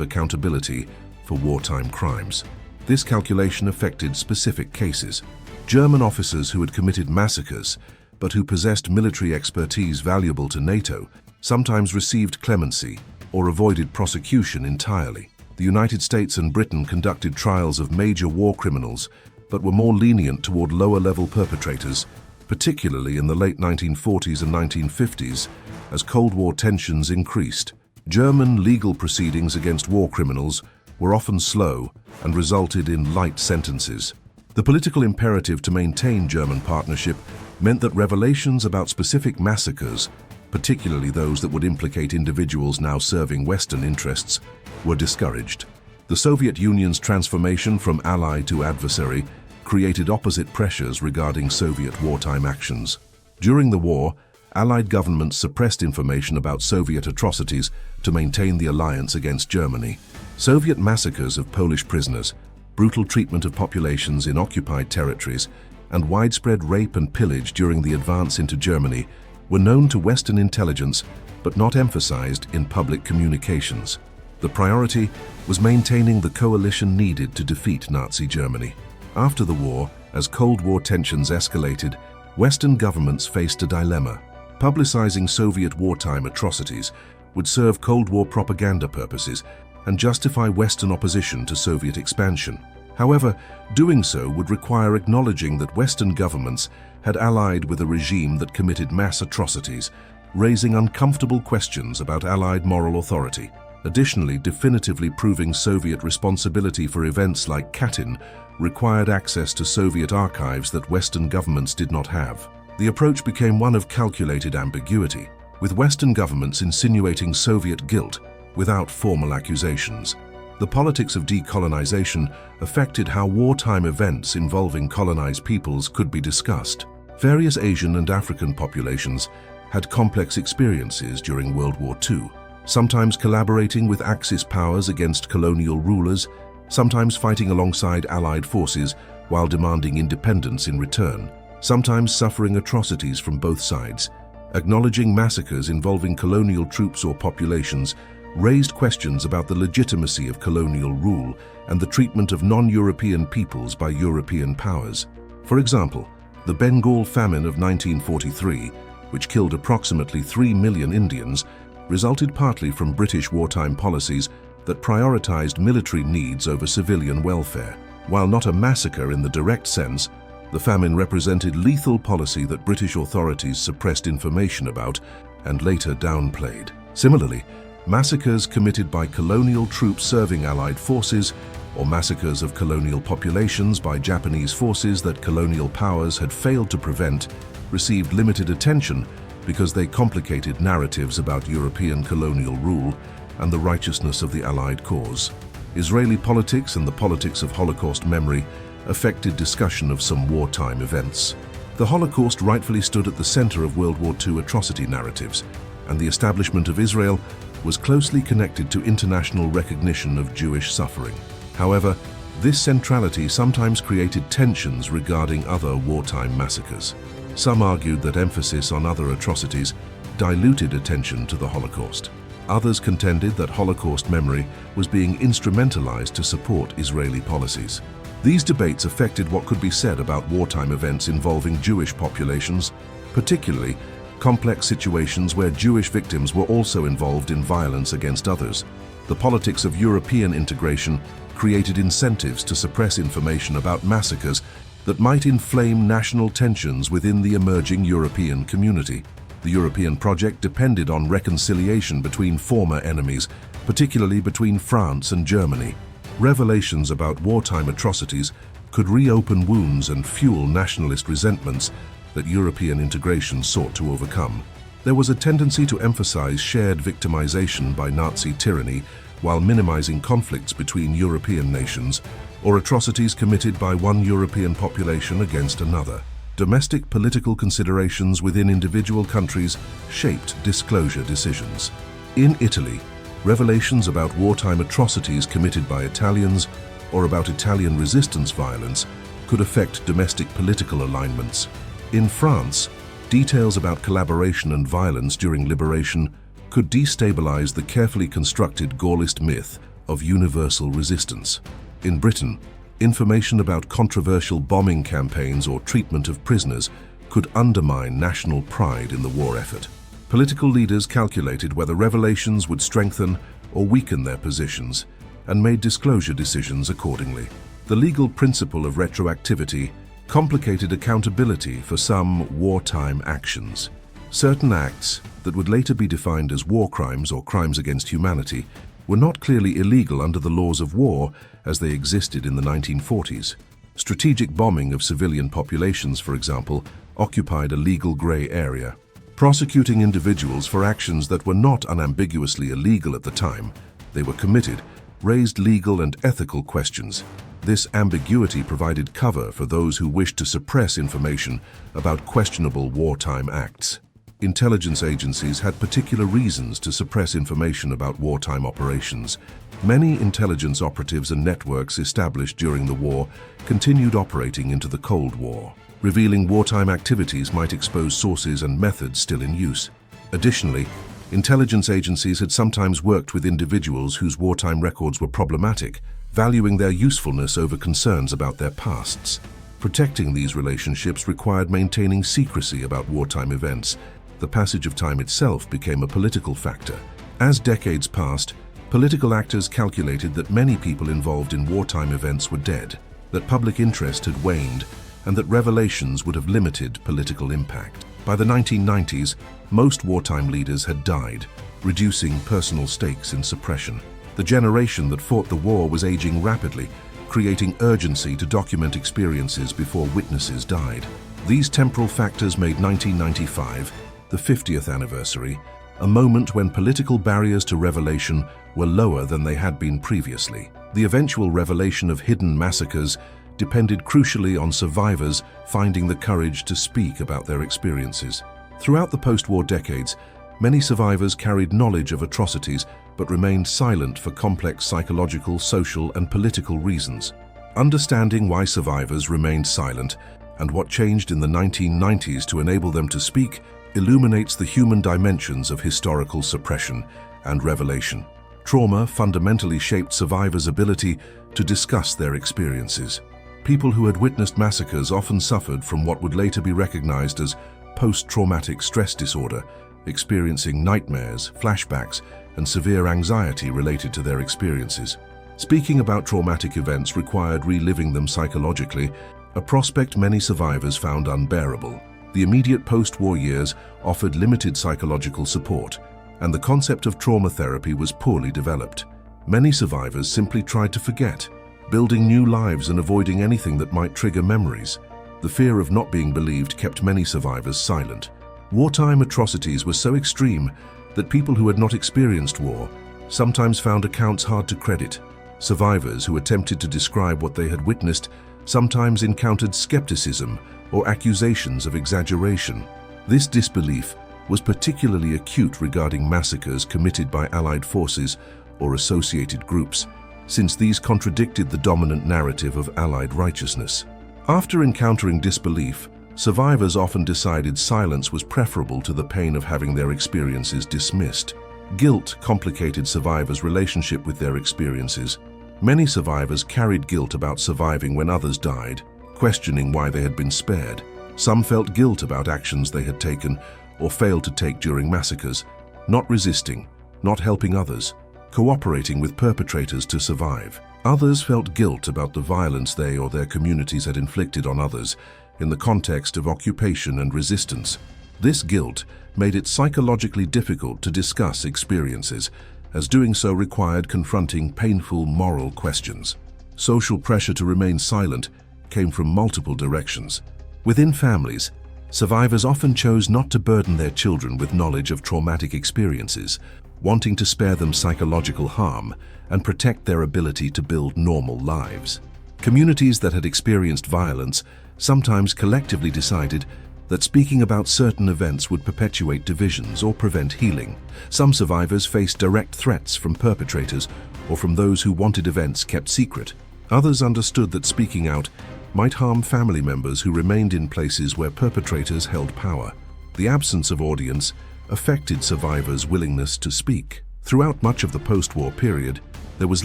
accountability for wartime crimes. This calculation affected specific cases. German officers who had committed massacres but who possessed military expertise valuable to NATO sometimes received clemency or avoided prosecution entirely. The United States and Britain conducted trials of major war criminals but were more lenient toward lower-level perpetrators, particularly in the late 1940s and 1950s as Cold War tensions increased. German legal proceedings against war criminals were often slow and resulted in light sentences. The political imperative to maintain German partnership meant that revelations about specific massacres, particularly those that would implicate individuals now serving Western interests, were discouraged. The Soviet Union's transformation from ally to adversary created opposite pressures regarding Soviet wartime actions. During the war, Allied governments suppressed information about Soviet atrocities to maintain the alliance against Germany. Soviet massacres of Polish prisoners, brutal treatment of populations in occupied territories, and widespread rape and pillage during the advance into Germany were known to Western intelligence but not emphasized in public communications. The priority was maintaining the coalition needed to defeat Nazi Germany. After the war, as Cold War tensions escalated, Western governments faced a dilemma. Publicizing Soviet wartime atrocities would serve Cold War propaganda purposes and justify Western opposition to Soviet expansion. However, doing so would require acknowledging that Western governments had allied with a regime that committed mass atrocities, raising uncomfortable questions about Allied moral authority. Additionally, definitively proving Soviet responsibility for events like Katyn required access to Soviet archives that Western governments did not have. The approach became one of calculated ambiguity. with Western governments insinuating Soviet guilt without formal accusations. The politics of decolonization affected how wartime events involving colonized peoples could be discussed. Various Asian and African populations had complex experiences during World War II, sometimes collaborating with Axis powers against colonial rulers, sometimes fighting alongside Allied forces while demanding independence in return, sometimes suffering atrocities from both sides. Acknowledging massacres involving colonial troops or populations raised questions about the legitimacy of colonial rule and the treatment of non-European peoples by European powers. For example, the Bengal famine of 1943, which killed approximately 3 million Indians, resulted partly from British wartime policies that prioritized military needs over civilian welfare. While not a massacre in the direct sense, the famine represented lethal policy that British authorities suppressed information about and later downplayed. Similarly, massacres committed by colonial troops serving Allied forces, or massacres of colonial populations by Japanese forces that colonial powers had failed to prevent, received limited attention because they complicated narratives about European colonial rule and the righteousness of the Allied cause. Israeli politics and the politics of Holocaust memory affected discussion of some wartime events. The Holocaust rightfully stood at the center of World War II atrocity narratives, and the establishment of Israel was closely connected to international recognition of Jewish suffering. However, this centrality sometimes created tensions regarding other wartime massacres. Some argued that emphasis on other atrocities diluted attention to the Holocaust. Others contended that Holocaust memory was being instrumentalized to support Israeli policies. These debates affected what could be said about wartime events involving Jewish populations, particularly complex situations where Jewish victims were also involved in violence against others. The politics of European integration created incentives to suppress information about massacres that might inflame national tensions within the emerging European community. The European project depended on reconciliation between former enemies, particularly between France and Germany. Revelations about wartime atrocities could reopen wounds and fuel nationalist resentments that European integration sought to overcome. There was a tendency to emphasize shared victimization by Nazi tyranny while minimizing conflicts between European nations or atrocities committed by one European population against another. Domestic political considerations within individual countries shaped disclosure decisions. In Italy, revelations about wartime atrocities committed by Italians or about Italian resistance violence could affect domestic political alignments. In France, details about collaboration and violence during liberation could destabilize the carefully constructed Gaullist myth of universal resistance. In Britain, information about controversial bombing campaigns or treatment of prisoners could undermine national pride in the war effort. Political leaders calculated whether revelations would strengthen or weaken their positions and made disclosure decisions accordingly. The legal principle of retroactivity complicated accountability for some wartime actions. Certain acts that would later be defined as war crimes or crimes against humanity were not clearly illegal under the laws of war as they existed in the 1940s. Strategic bombing of civilian populations, for example, occupied a legal gray area. Prosecuting individuals for actions that were not unambiguously illegal at the time they were committed raised legal and ethical questions. This ambiguity provided cover for those who wished to suppress information about questionable wartime acts. Intelligence agencies had particular reasons to suppress information about wartime operations. Many intelligence operatives and networks established during the war continued operating into the Cold War. Revealing wartime activities might expose sources and methods still in use. Additionally, intelligence agencies had sometimes worked with individuals whose wartime records were problematic, valuing their usefulness over concerns about their pasts. Protecting these relationships required maintaining secrecy about wartime events. The passage of time itself became a political factor. As decades passed, political actors calculated that many people involved in wartime events were dead, that public interest had waned, and that revelations would have limited political impact. By the 1990s, most wartime leaders had died, reducing personal stakes in suppression. The generation that fought the war was aging rapidly, creating urgency to document experiences before witnesses died. These temporal factors made 1995 the 50th anniversary, a moment when political barriers to revelation were lower than they had been previously. The eventual revelation of hidden massacres depended crucially on survivors finding the courage to speak about their experiences. Throughout the post-war decades, many survivors carried knowledge of atrocities but remained silent for complex psychological, social, and political reasons. Understanding why survivors remained silent and what changed in the 1990s to enable them to speak illuminates the human dimensions of historical suppression and revelation. Trauma fundamentally shaped survivors' ability to discuss their experiences. People who had witnessed massacres often suffered from what would later be recognized as post-traumatic stress disorder, experiencing nightmares, flashbacks, and severe anxiety related to their experiences. Speaking about traumatic events required reliving them psychologically, a prospect many survivors found unbearable. The immediate post-war years offered limited psychological support, and the concept of trauma therapy was poorly developed. Many survivors simply tried to forget, building new lives and avoiding anything that might trigger memories. The fear of not being believed kept many survivors silent. Wartime atrocities were so extreme that people who had not experienced war sometimes found accounts hard to credit. Survivors who attempted to describe what they had witnessed sometimes encountered skepticism or accusations of exaggeration. This disbelief was particularly acute regarding massacres committed by Allied forces or associated groups, since these contradicted the dominant narrative of Allied righteousness. After encountering disbelief, survivors often decided silence was preferable to the pain of having their experiences dismissed. Guilt complicated survivors' relationship with their experiences. Many survivors carried guilt about surviving when others died, questioning why they had been spared. Some felt guilt about actions they had taken or failed to take during massacres, not resisting, not helping others, cooperating with perpetrators to survive. Others felt guilt about the violence they or their communities had inflicted on others in the context of occupation and resistance. This guilt made it psychologically difficult to discuss experiences, as doing so required confronting painful moral questions. Social pressure to remain silent came from multiple directions. Within families, survivors often chose not to burden their children with knowledge of traumatic experiences, wanting to spare them psychological harm and protect their ability to build normal lives. Communities that had experienced violence sometimes collectively decided that speaking about certain events would perpetuate divisions or prevent healing. Some survivors faced direct threats from perpetrators or from those who wanted events kept secret. Others understood that speaking out might harm family members who remained in places where perpetrators held power. The absence of audience affected survivors' willingness to speak. Throughout much of the post-war period, there was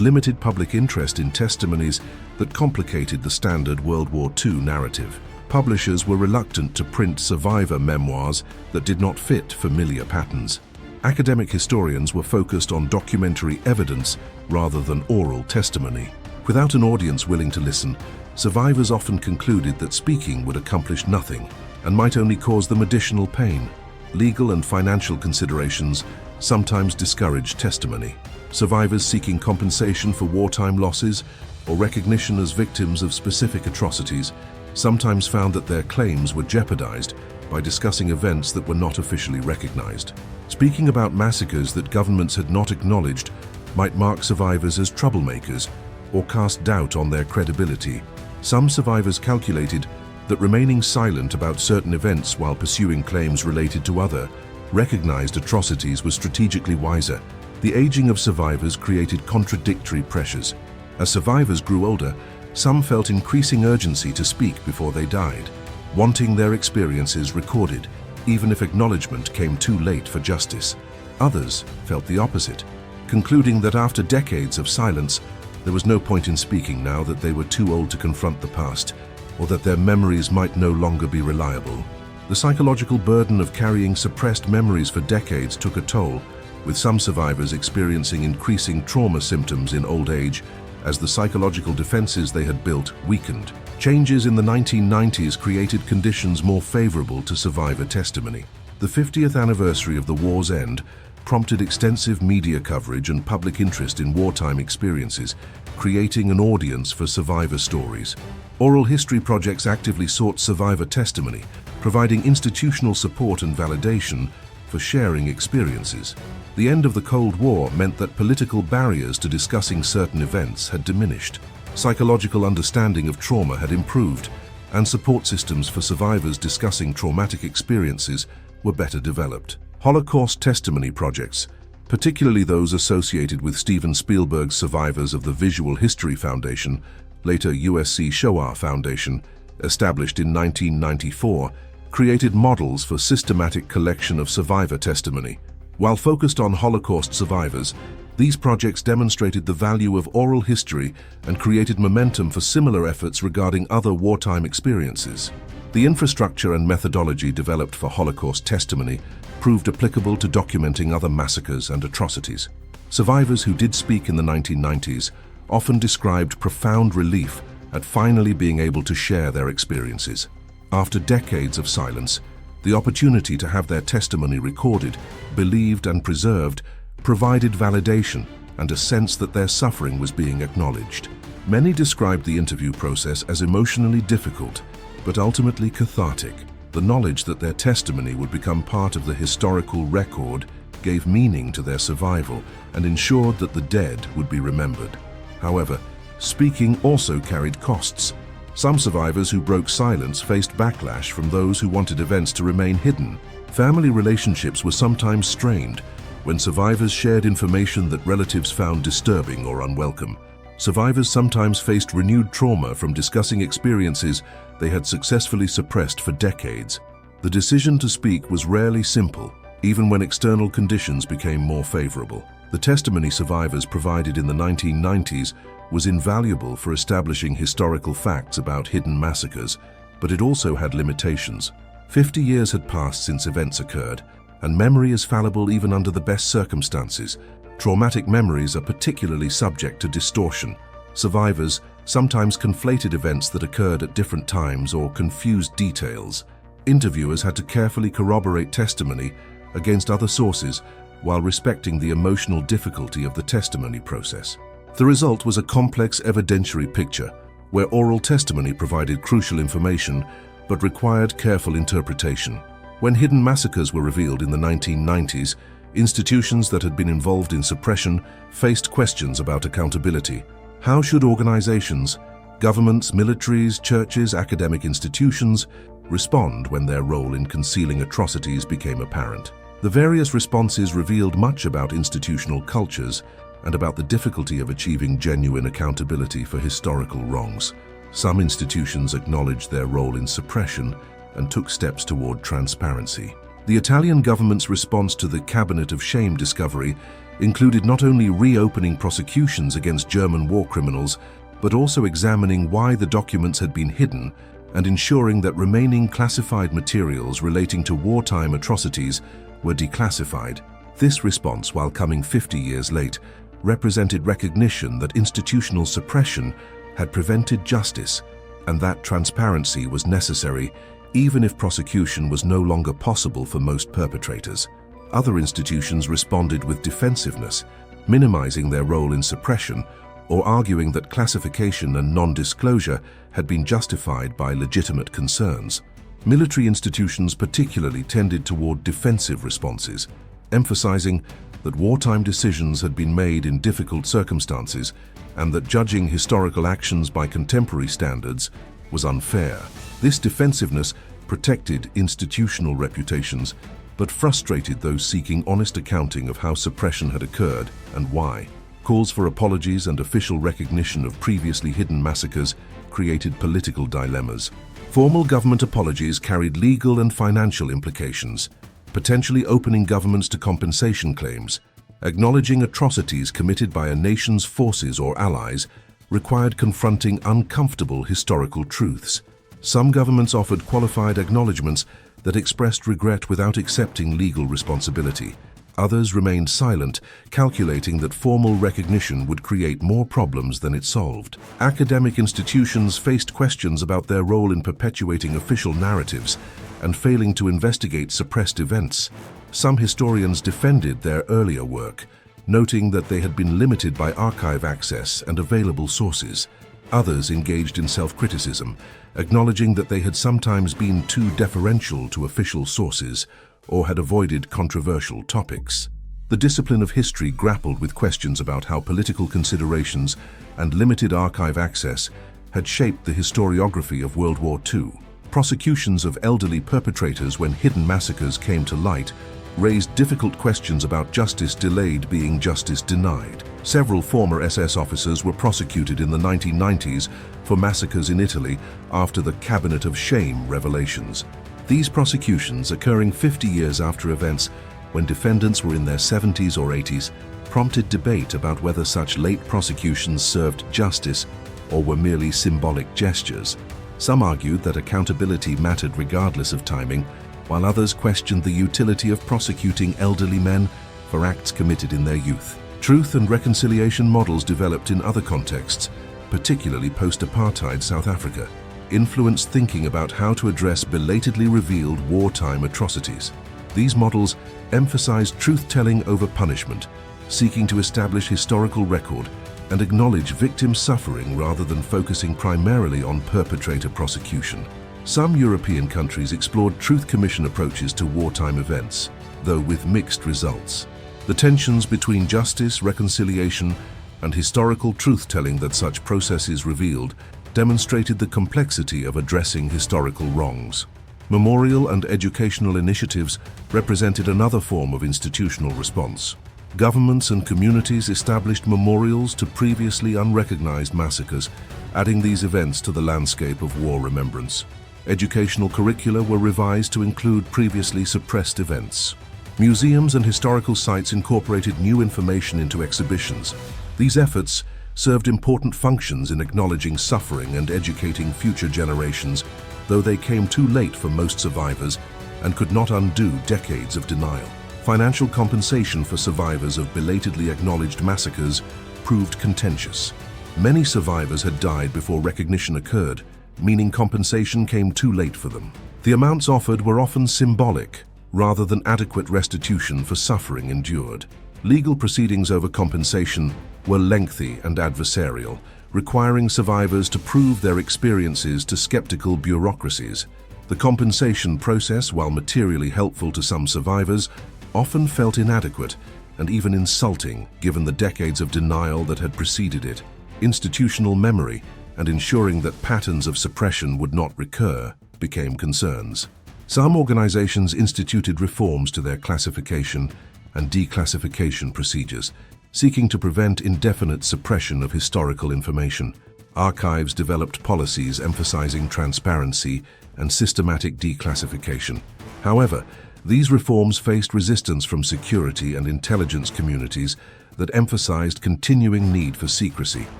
limited public interest in testimonies that complicated the standard World War II narrative. Publishers were reluctant to print survivor memoirs that did not fit familiar patterns. Academic historians were focused on documentary evidence rather than oral testimony. Without an audience willing to listen, survivors often concluded that speaking would accomplish nothing and might only cause them additional pain. Legal and financial considerations sometimes discouraged testimony. Survivors seeking compensation for wartime losses or recognition as victims of specific atrocities sometimes found that their claims were jeopardized by discussing events that were not officially recognized. Speaking about massacres that governments had not acknowledged might mark survivors as troublemakers or cast doubt on their credibility. Some survivors calculated that remaining silent about certain events while pursuing claims related to other, recognized atrocities was strategically wiser. The aging of survivors created contradictory pressures. As survivors grew older, some felt increasing urgency to speak before they died, wanting their experiences recorded, even if acknowledgement came too late for justice. Others felt the opposite, concluding that after decades of silence, there was no point in speaking now that they were too old to confront the past, or that their memories might no longer be reliable. The psychological burden of carrying suppressed memories for decades took a toll, with some survivors experiencing increasing trauma symptoms in old age as the psychological defenses they had built weakened. Changes in the 1990s created conditions more favorable to survivor testimony. The 50th anniversary of the war's end prompted extensive media coverage and public interest in wartime experiences, creating an audience for survivor stories. Oral history projects actively sought survivor testimony, providing institutional support and validation for sharing experiences. The end of the Cold War meant that political barriers to discussing certain events had diminished. Psychological understanding of trauma had improved, and support systems for survivors discussing traumatic experiences were better developed. Holocaust testimony projects, particularly those associated with Steven Spielberg's Survivors of the Visual History Foundation, later USC Shoah Foundation, established in 1994, created models for systematic collection of survivor testimony. While focused on Holocaust survivors, these projects demonstrated the value of oral history and created momentum for similar efforts regarding other wartime experiences. The infrastructure and methodology developed for Holocaust testimony proved applicable to documenting other massacres and atrocities. Survivors who did speak in the 1990s often described profound relief at finally being able to share their experiences. After decades of silence, the opportunity to have their testimony recorded, believed, and preserved provided validation and a sense that their suffering was being acknowledged. Many described the interview process as emotionally difficult, but ultimately cathartic. The knowledge that their testimony would become part of the historical record gave meaning to their survival and ensured that the dead would be remembered. However, speaking also carried costs. Some survivors who broke silence faced backlash from those who wanted events to remain hidden. Family relationships were sometimes strained when survivors shared information that relatives found disturbing or unwelcome. Survivors sometimes faced renewed trauma from discussing experiences they had successfully suppressed for decades. The decision to speak was rarely simple, even when external conditions became more favorable. The testimony survivors provided in the 1990s was invaluable for establishing historical facts about hidden massacres, but it also had limitations. 50 years had passed since events occurred, and memory is fallible even under the best circumstances. Traumatic memories are particularly subject to distortion. Survivors sometimes conflated events that occurred at different times or confused details. Interviewers had to carefully corroborate testimony against other sources while respecting the emotional difficulty of the testimony process. The result was a complex evidentiary picture where oral testimony provided crucial information but required careful interpretation. When hidden massacres were revealed in the 1990s, institutions that had been involved in suppression faced questions about accountability. How should organizations, governments, militaries, churches, academic institutions respond when their role in concealing atrocities became apparent? The various responses revealed much about institutional cultures and about the difficulty of achieving genuine accountability for historical wrongs. Some institutions acknowledged their role in suppression and took steps toward transparency. The Italian government's response to the Cabinet of Shame discovery included not only reopening prosecutions against German war criminals, but also examining why the documents had been hidden and ensuring that remaining classified materials relating to wartime atrocities were declassified. This response, while coming 50 years late, represented recognition that institutional suppression had prevented justice and that transparency was necessary even if prosecution was no longer possible for most perpetrators. Other institutions responded with defensiveness, minimizing their role in suppression or arguing that classification and non-disclosure had been justified by legitimate concerns. Military institutions particularly tended toward defensive responses, emphasizing that wartime decisions had been made in difficult circumstances and that judging historical actions by contemporary standards was unfair. This defensiveness protected institutional reputations, but frustrated those seeking honest accounting of how suppression had occurred and why. Calls for apologies and official recognition of previously hidden massacres created political dilemmas. Formal government apologies carried legal and financial implications, potentially opening governments to compensation claims. Acknowledging atrocities committed by a nation's forces or allies required confronting uncomfortable historical truths. Some governments offered qualified acknowledgements that expressed regret without accepting legal responsibility. Others remained silent, calculating that formal recognition would create more problems than it solved. Academic institutions faced questions about their role in perpetuating official narratives and failing to investigate suppressed events. Some historians defended their earlier work, noting that they had been limited by archive access and available sources. Others engaged in self-criticism, acknowledging that they had sometimes been too deferential to official sources or had avoided controversial topics. The discipline of history grappled with questions about how political considerations and limited archive access had shaped the historiography of World War II. Prosecutions of elderly perpetrators when hidden massacres came to light raised difficult questions about justice delayed being justice denied. Several former SS officers were prosecuted in the 1990s for massacres in Italy after the Cabinet of Shame revelations. These prosecutions, occurring 50 years after events when defendants were in their 70s or 80s, prompted debate about whether such late prosecutions served justice or were merely symbolic gestures. Some argued that accountability mattered regardless of timing, while others questioned the utility of prosecuting elderly men for acts committed in their youth. Truth and reconciliation models developed in other contexts, particularly post-apartheid South Africa, influenced thinking about how to address belatedly revealed wartime atrocities. These models emphasized truth-telling over punishment, seeking to establish historical record and acknowledge victim suffering rather than focusing primarily on perpetrator prosecution. Some European countries explored Truth Commission approaches to wartime events, though with mixed results. The tensions between justice, reconciliation, and historical truth-telling that such processes revealed demonstrated the complexity of addressing historical wrongs. Memorial and educational initiatives represented another form of institutional response. Governments and communities established memorials to previously unrecognized massacres, adding these events to the landscape of war remembrance. Educational curricula were revised to include previously suppressed events. Museums and historical sites incorporated new information into exhibitions. These efforts served important functions in acknowledging suffering and educating future generations, though they came too late for most survivors and could not undo decades of denial. Financial compensation for survivors of belatedly acknowledged massacres proved contentious. Many survivors had died before recognition occurred, meaning compensation came too late for them. The amounts offered were often symbolic, rather than adequate restitution for suffering endured. Legal proceedings over compensation were lengthy and adversarial, requiring survivors to prove their experiences to skeptical bureaucracies. The compensation process, while materially helpful to some survivors, often felt inadequate and even insulting given the decades of denial that had preceded it. Institutional memory and ensuring that patterns of suppression would not recur became concerns. Some organizations instituted reforms to their classification and declassification procedures, seeking to prevent indefinite suppression of historical information. Archives developed policies emphasizing transparency and systematic declassification. However, these reforms faced resistance from security and intelligence communities that emphasized continuing need for secrecy.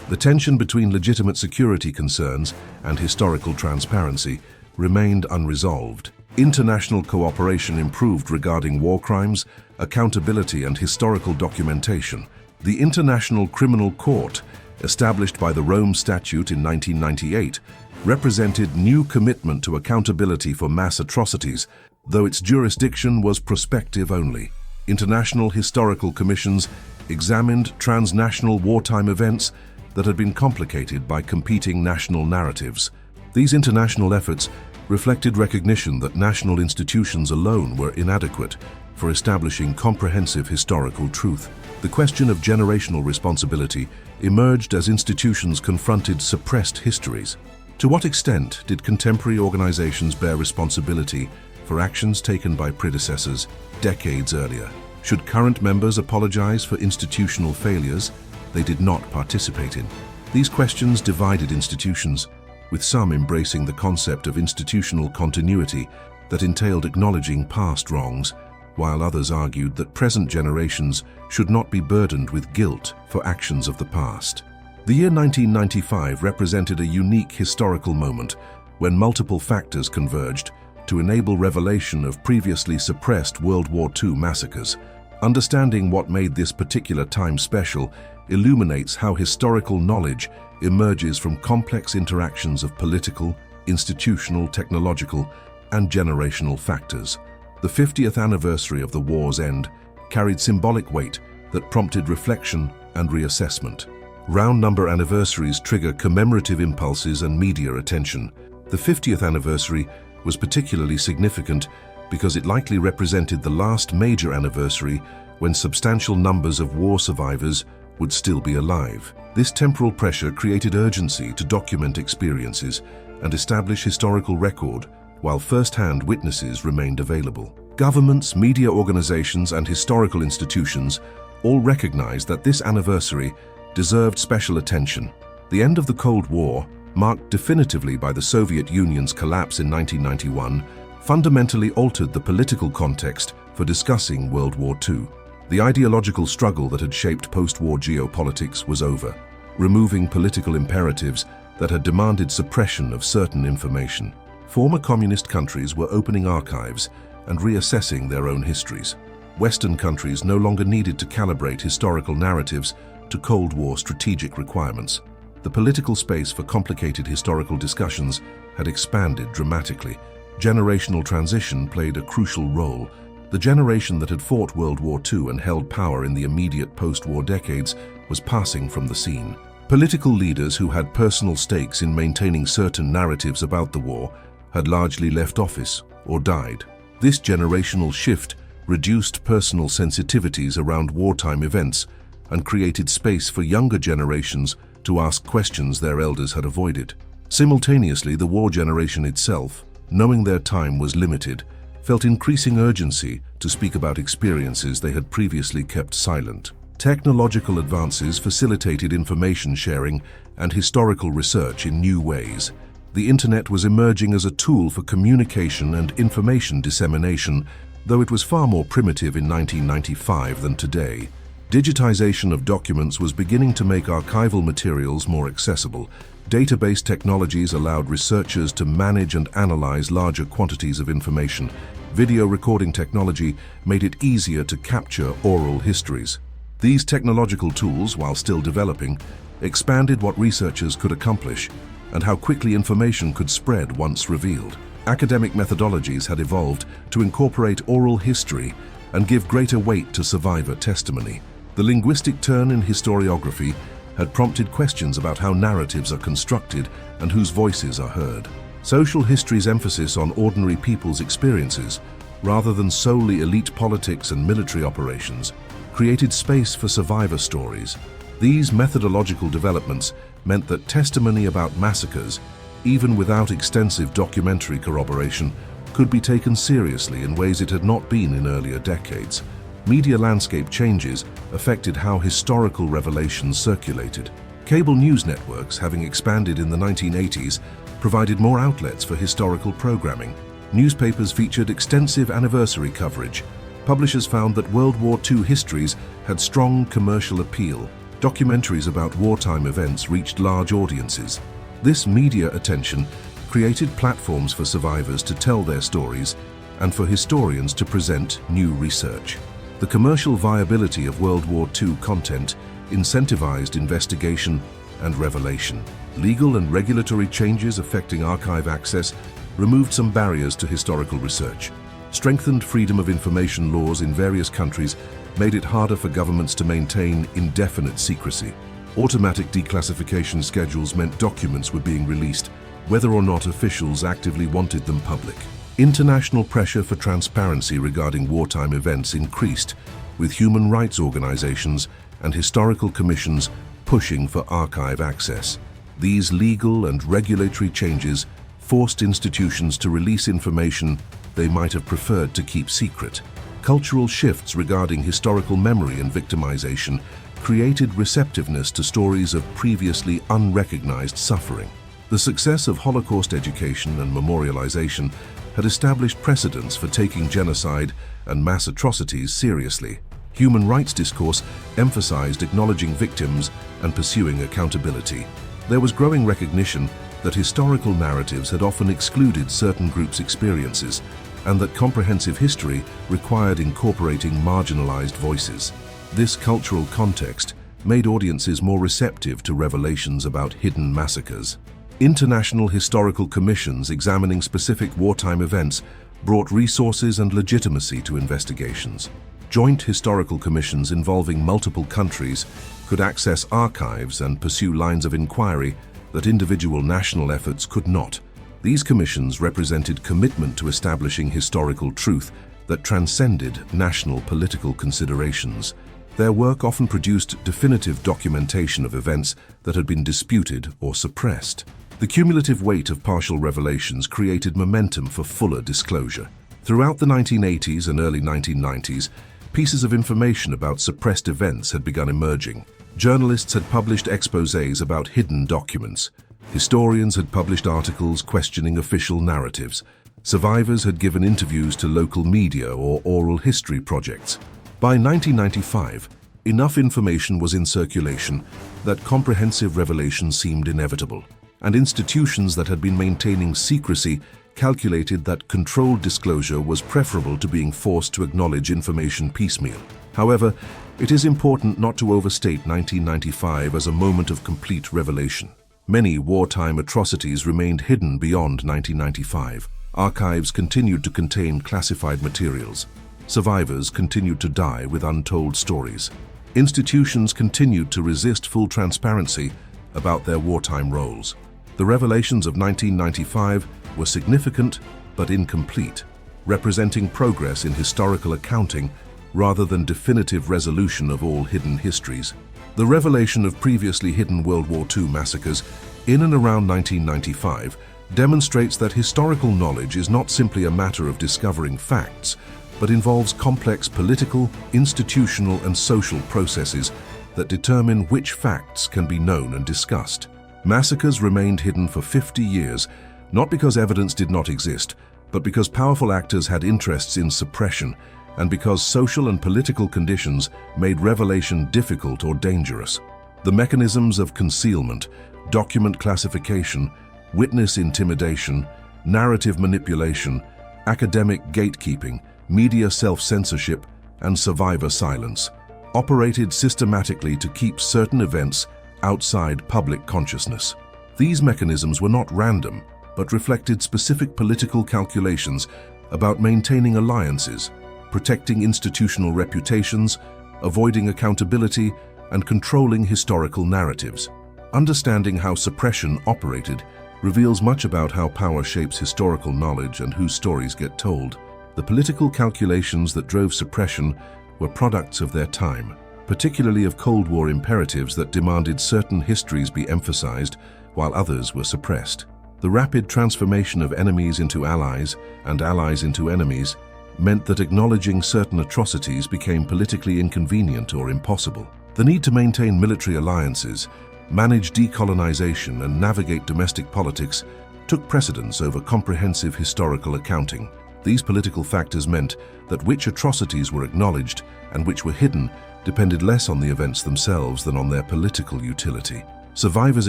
The tension between legitimate security concerns and historical transparency remained unresolved. International cooperation improved regarding war crimes, accountability, and historical documentation. The International Criminal Court, established by the Rome Statute in 1998, represented new commitment to accountability for mass atrocities, though its jurisdiction was prospective only. International historical commissions examined transnational wartime events that had been complicated by competing national narratives. These international efforts reflected recognition that national institutions alone were inadequate for establishing comprehensive historical truth. The question of generational responsibility emerged as institutions confronted suppressed histories. To what extent did contemporary organizations bear responsibility for actions taken by predecessors decades earlier? Should current members apologize for institutional failures they did not participate in? These questions divided institutions, with some embracing the concept of institutional continuity that entailed acknowledging past wrongs, while others argued that present generations should not be burdened with guilt for actions of the past. The year 1995 represented a unique historical moment when multiple factors converged to enable revelation of previously suppressed World War II massacres. Understanding what made this particular time special illuminates how historical knowledge emerges from complex interactions of political, institutional, technological, and generational factors. The 50th anniversary of the war's end carried symbolic weight that prompted reflection and reassessment. Round-number anniversaries trigger commemorative impulses and media attention. The 50th anniversary was particularly significant because it likely represented the last major anniversary when substantial numbers of war survivors would still be alive. This temporal pressure created urgency to document experiences and establish historical record, while first-hand witnesses remained available. Governments, media organizations, and historical institutions all recognized that this anniversary deserved special attention. The end of the Cold War, marked definitively by the Soviet Union's collapse in 1991, fundamentally altered the political context for discussing World War II. The ideological struggle that had shaped post-war geopolitics was over, removing political imperatives that had demanded suppression of certain information. Former communist countries were opening archives and reassessing their own histories. Western countries no longer needed to calibrate historical narratives to Cold War strategic requirements. The political space for complicated historical discussions had expanded dramatically. Generational transition played a crucial role. The generation that had fought World War II and held power in the immediate post-war decades was passing from the scene. Political leaders who had personal stakes in maintaining certain narratives about the war had largely left office or died. This generational shift reduced personal sensitivities around wartime events and created space for younger generations to ask questions their elders had avoided. Simultaneously, the war generation itself, knowing their time was limited, felt increasing urgency to speak about experiences they had previously kept silent. Technological advances facilitated information sharing and historical research in new ways. The internet was emerging as a tool for communication and information dissemination, though it was far more primitive in 1995 than today. Digitization of documents was beginning to make archival materials more accessible. Database technologies allowed researchers to manage and analyze larger quantities of information. Video recording technology made it easier to capture oral histories. These technological tools, while still developing, expanded what researchers could accomplish and how quickly information could spread once revealed. Academic methodologies had evolved to incorporate oral history and give greater weight to survivor testimony. The linguistic turn in historiography had prompted questions about how narratives are constructed and whose voices are heard. Social history's emphasis on ordinary people's experiences, rather than solely elite politics and military operations, created space for survivor stories. These methodological developments meant that testimony about massacres, even without extensive documentary corroboration, could be taken seriously in ways it had not been in earlier decades. Media landscape changes affected how historical revelations circulated. Cable news networks, having expanded in the 1980s, provided more outlets for historical programming. Newspapers featured extensive anniversary coverage. Publishers found that World War II histories had strong commercial appeal. Documentaries about wartime events reached large audiences. This media attention created platforms for survivors to tell their stories and for historians to present new research. The commercial viability of World War II content incentivized investigation and revelation. Legal and regulatory changes affecting archive access removed some barriers to historical research. Strengthened freedom of information laws in various countries made it harder for governments to maintain indefinite secrecy. Automatic declassification schedules meant documents were being released, whether or not officials actively wanted them public. International pressure for transparency regarding wartime events increased, with human rights organizations and historical commissions pushing for archive access. These legal and regulatory changes forced institutions to release information they might have preferred to keep secret. Cultural shifts regarding historical memory and victimization created receptiveness to stories of previously unrecognized suffering. The success of Holocaust education and memorialization had established precedents for taking genocide and mass atrocities seriously. Human rights discourse emphasized acknowledging victims and pursuing accountability. There was growing recognition that historical narratives had often excluded certain groups' experiences, and that comprehensive history required incorporating marginalized voices. This cultural context made audiences more receptive to revelations about hidden massacres. International historical commissions examining specific wartime events brought resources and legitimacy to investigations. Joint historical commissions involving multiple countries could access archives and pursue lines of inquiry that individual national efforts could not. These commissions represented commitment to establishing historical truth that transcended national political considerations. Their work often produced definitive documentation of events that had been disputed or suppressed. The cumulative weight of partial revelations created momentum for fuller disclosure. Throughout the 1980s and early 1990s, pieces of information about suppressed events had begun emerging. Journalists had published exposés about hidden documents. Historians had published articles questioning official narratives. Survivors had given interviews to local media or oral history projects. By 1995, enough information was in circulation that comprehensive revelation seemed inevitable, and institutions that had been maintaining secrecy calculated that controlled disclosure was preferable to being forced to acknowledge information piecemeal. However, it is important not to overstate 1995 as a moment of complete revelation. Many wartime atrocities remained hidden beyond 1995. Archives continued to contain classified materials. Survivors continued to die with untold stories. Institutions continued to resist full transparency about their wartime roles. The revelations of 1995 were significant but incomplete, representing progress in historical accounting rather than definitive resolution of all hidden histories. The revelation of previously hidden World War II massacres in and around 1995 demonstrates that historical knowledge is not simply a matter of discovering facts, but involves complex political, institutional, and social processes that determine which facts can be known and discussed. Massacres remained hidden for 50 years, not because evidence did not exist, but because powerful actors had interests in suppression, and because social and political conditions made revelation difficult or dangerous. The mechanisms of concealment, document classification, witness intimidation, narrative manipulation, academic gatekeeping, media self-censorship, and survivor silence operated systematically to keep certain events outside public consciousness. These mechanisms were not random, but reflected specific political calculations about maintaining alliances, protecting institutional reputations, avoiding accountability, and controlling historical narratives. Understanding how suppression operated reveals much about how power shapes historical knowledge and whose stories get told. The political calculations that drove suppression were products of their time, particularly of Cold War imperatives that demanded certain histories be emphasized while others were suppressed. The rapid transformation of enemies into allies and allies into enemies meant that acknowledging certain atrocities became politically inconvenient or impossible. The need to maintain military alliances, manage decolonization, and navigate domestic politics took precedence over comprehensive historical accounting. These political factors meant that which atrocities were acknowledged and which were hidden depended less on the events themselves than on their political utility. Survivors'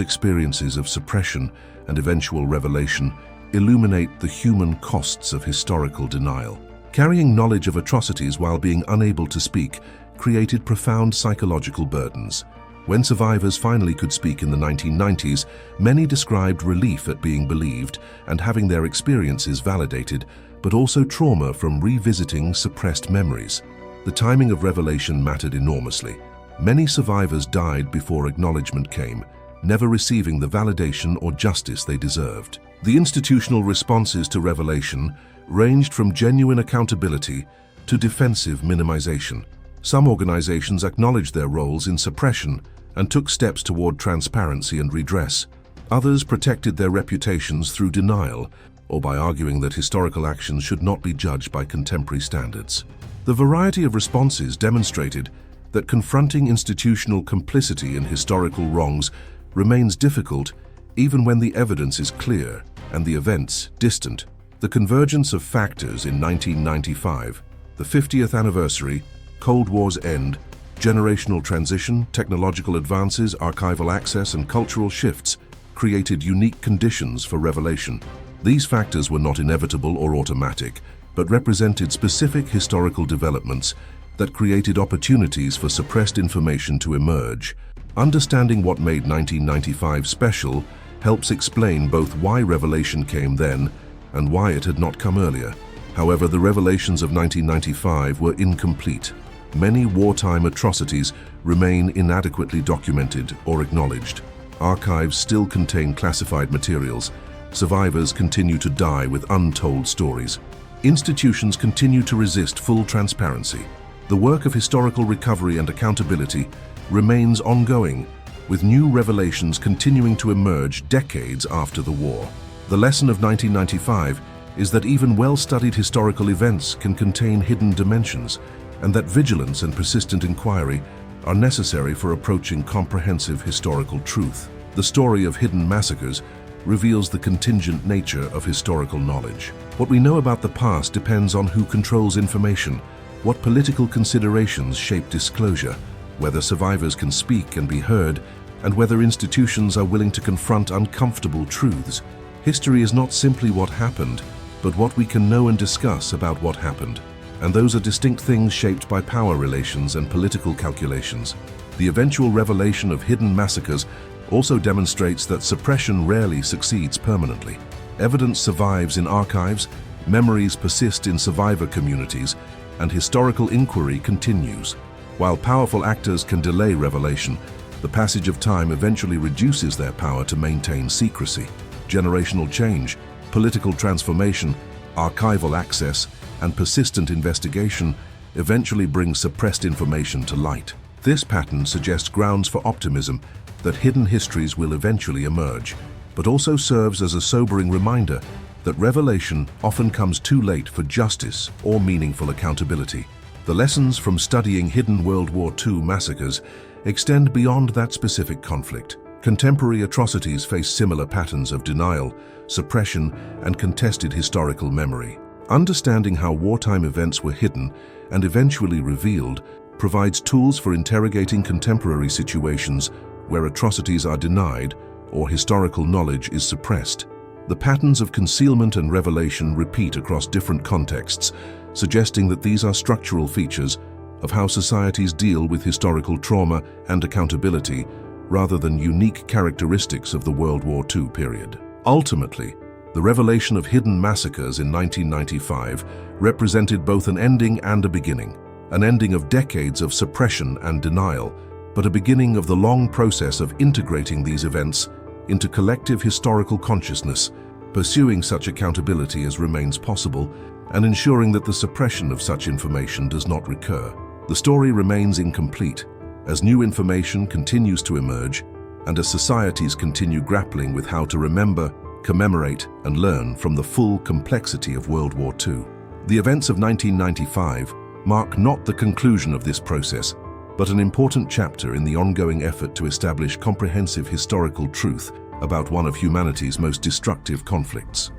experiences of suppression and eventual revelation illuminate the human costs of historical denial. Carrying knowledge of atrocities while being unable to speak created profound psychological burdens. When survivors finally could speak in the 1990s, many described relief at being believed and having their experiences validated, but also trauma from revisiting suppressed memories. The timing of revelation mattered enormously. Many survivors died before acknowledgement came, never receiving the validation or justice they deserved. The institutional responses to revelation ranged from genuine accountability to defensive minimization. Some organizations acknowledged their roles in suppression and took steps toward transparency and redress. Others protected their reputations through denial or by arguing that historical actions should not be judged by contemporary standards. The variety of responses demonstrated that confronting institutional complicity in historical wrongs remains difficult even when the evidence is clear and the events distant. The convergence of factors in 1995, the 50th anniversary, Cold War's end, generational transition, technological advances, archival access, and cultural shifts created unique conditions for revelation. These factors were not inevitable or automatic, but represented specific historical developments that created opportunities for suppressed information to emerge. Understanding what made 1995 special helps explain both why revelation came then and why it had not come earlier. However, the revelations of 1995 were incomplete. Many wartime atrocities remain inadequately documented or acknowledged. Archives still contain classified materials. Survivors continue to die with untold stories. Institutions continue to resist full transparency. The work of historical recovery and accountability remains ongoing, with new revelations continuing to emerge decades after the war. The lesson of 1995 is that even well-studied historical events can contain hidden dimensions, and that vigilance and persistent inquiry are necessary for approaching comprehensive historical truth. The story of hidden massacres reveals the contingent nature of historical knowledge. What we know about the past depends on who controls information, what political considerations shape disclosure, whether survivors can speak and be heard, and whether institutions are willing to confront uncomfortable truths. History is not simply what happened, but what we can know and discuss about what happened. And those are distinct things shaped by power relations and political calculations. The eventual revelation of hidden massacres also demonstrates that suppression rarely succeeds permanently. Evidence survives in archives, memories persist in survivor communities, and historical inquiry continues. While powerful actors can delay revelation, the passage of time eventually reduces their power to maintain secrecy. Generational change, political transformation, archival access, and persistent investigation eventually bring suppressed information to light. This pattern suggests grounds for optimism that hidden histories will eventually emerge, but also serves as a sobering reminder that revelation often comes too late for justice or meaningful accountability. The lessons from studying hidden World War II massacres extend beyond that specific conflict. Contemporary atrocities face similar patterns of denial, suppression, and contested historical memory. Understanding how wartime events were hidden and eventually revealed provides tools for interrogating contemporary situations where atrocities are denied or historical knowledge is suppressed. The patterns of concealment and revelation repeat across different contexts, suggesting that these are structural features of how societies deal with historical trauma and accountability, rather than unique characteristics of the World War II period. Ultimately, the revelation of hidden massacres in 1995 represented both an ending and a beginning, an ending of decades of suppression and denial, but a beginning of the long process of integrating these events into collective historical consciousness, pursuing such accountability as remains possible, and ensuring that the suppression of such information does not recur. The story remains incomplete, as new information continues to emerge, and as societies continue grappling with how to remember, commemorate, and learn from the full complexity of World War II. The events of 1995 mark not the conclusion of this process, but an important chapter in the ongoing effort to establish comprehensive historical truth about one of humanity's most destructive conflicts.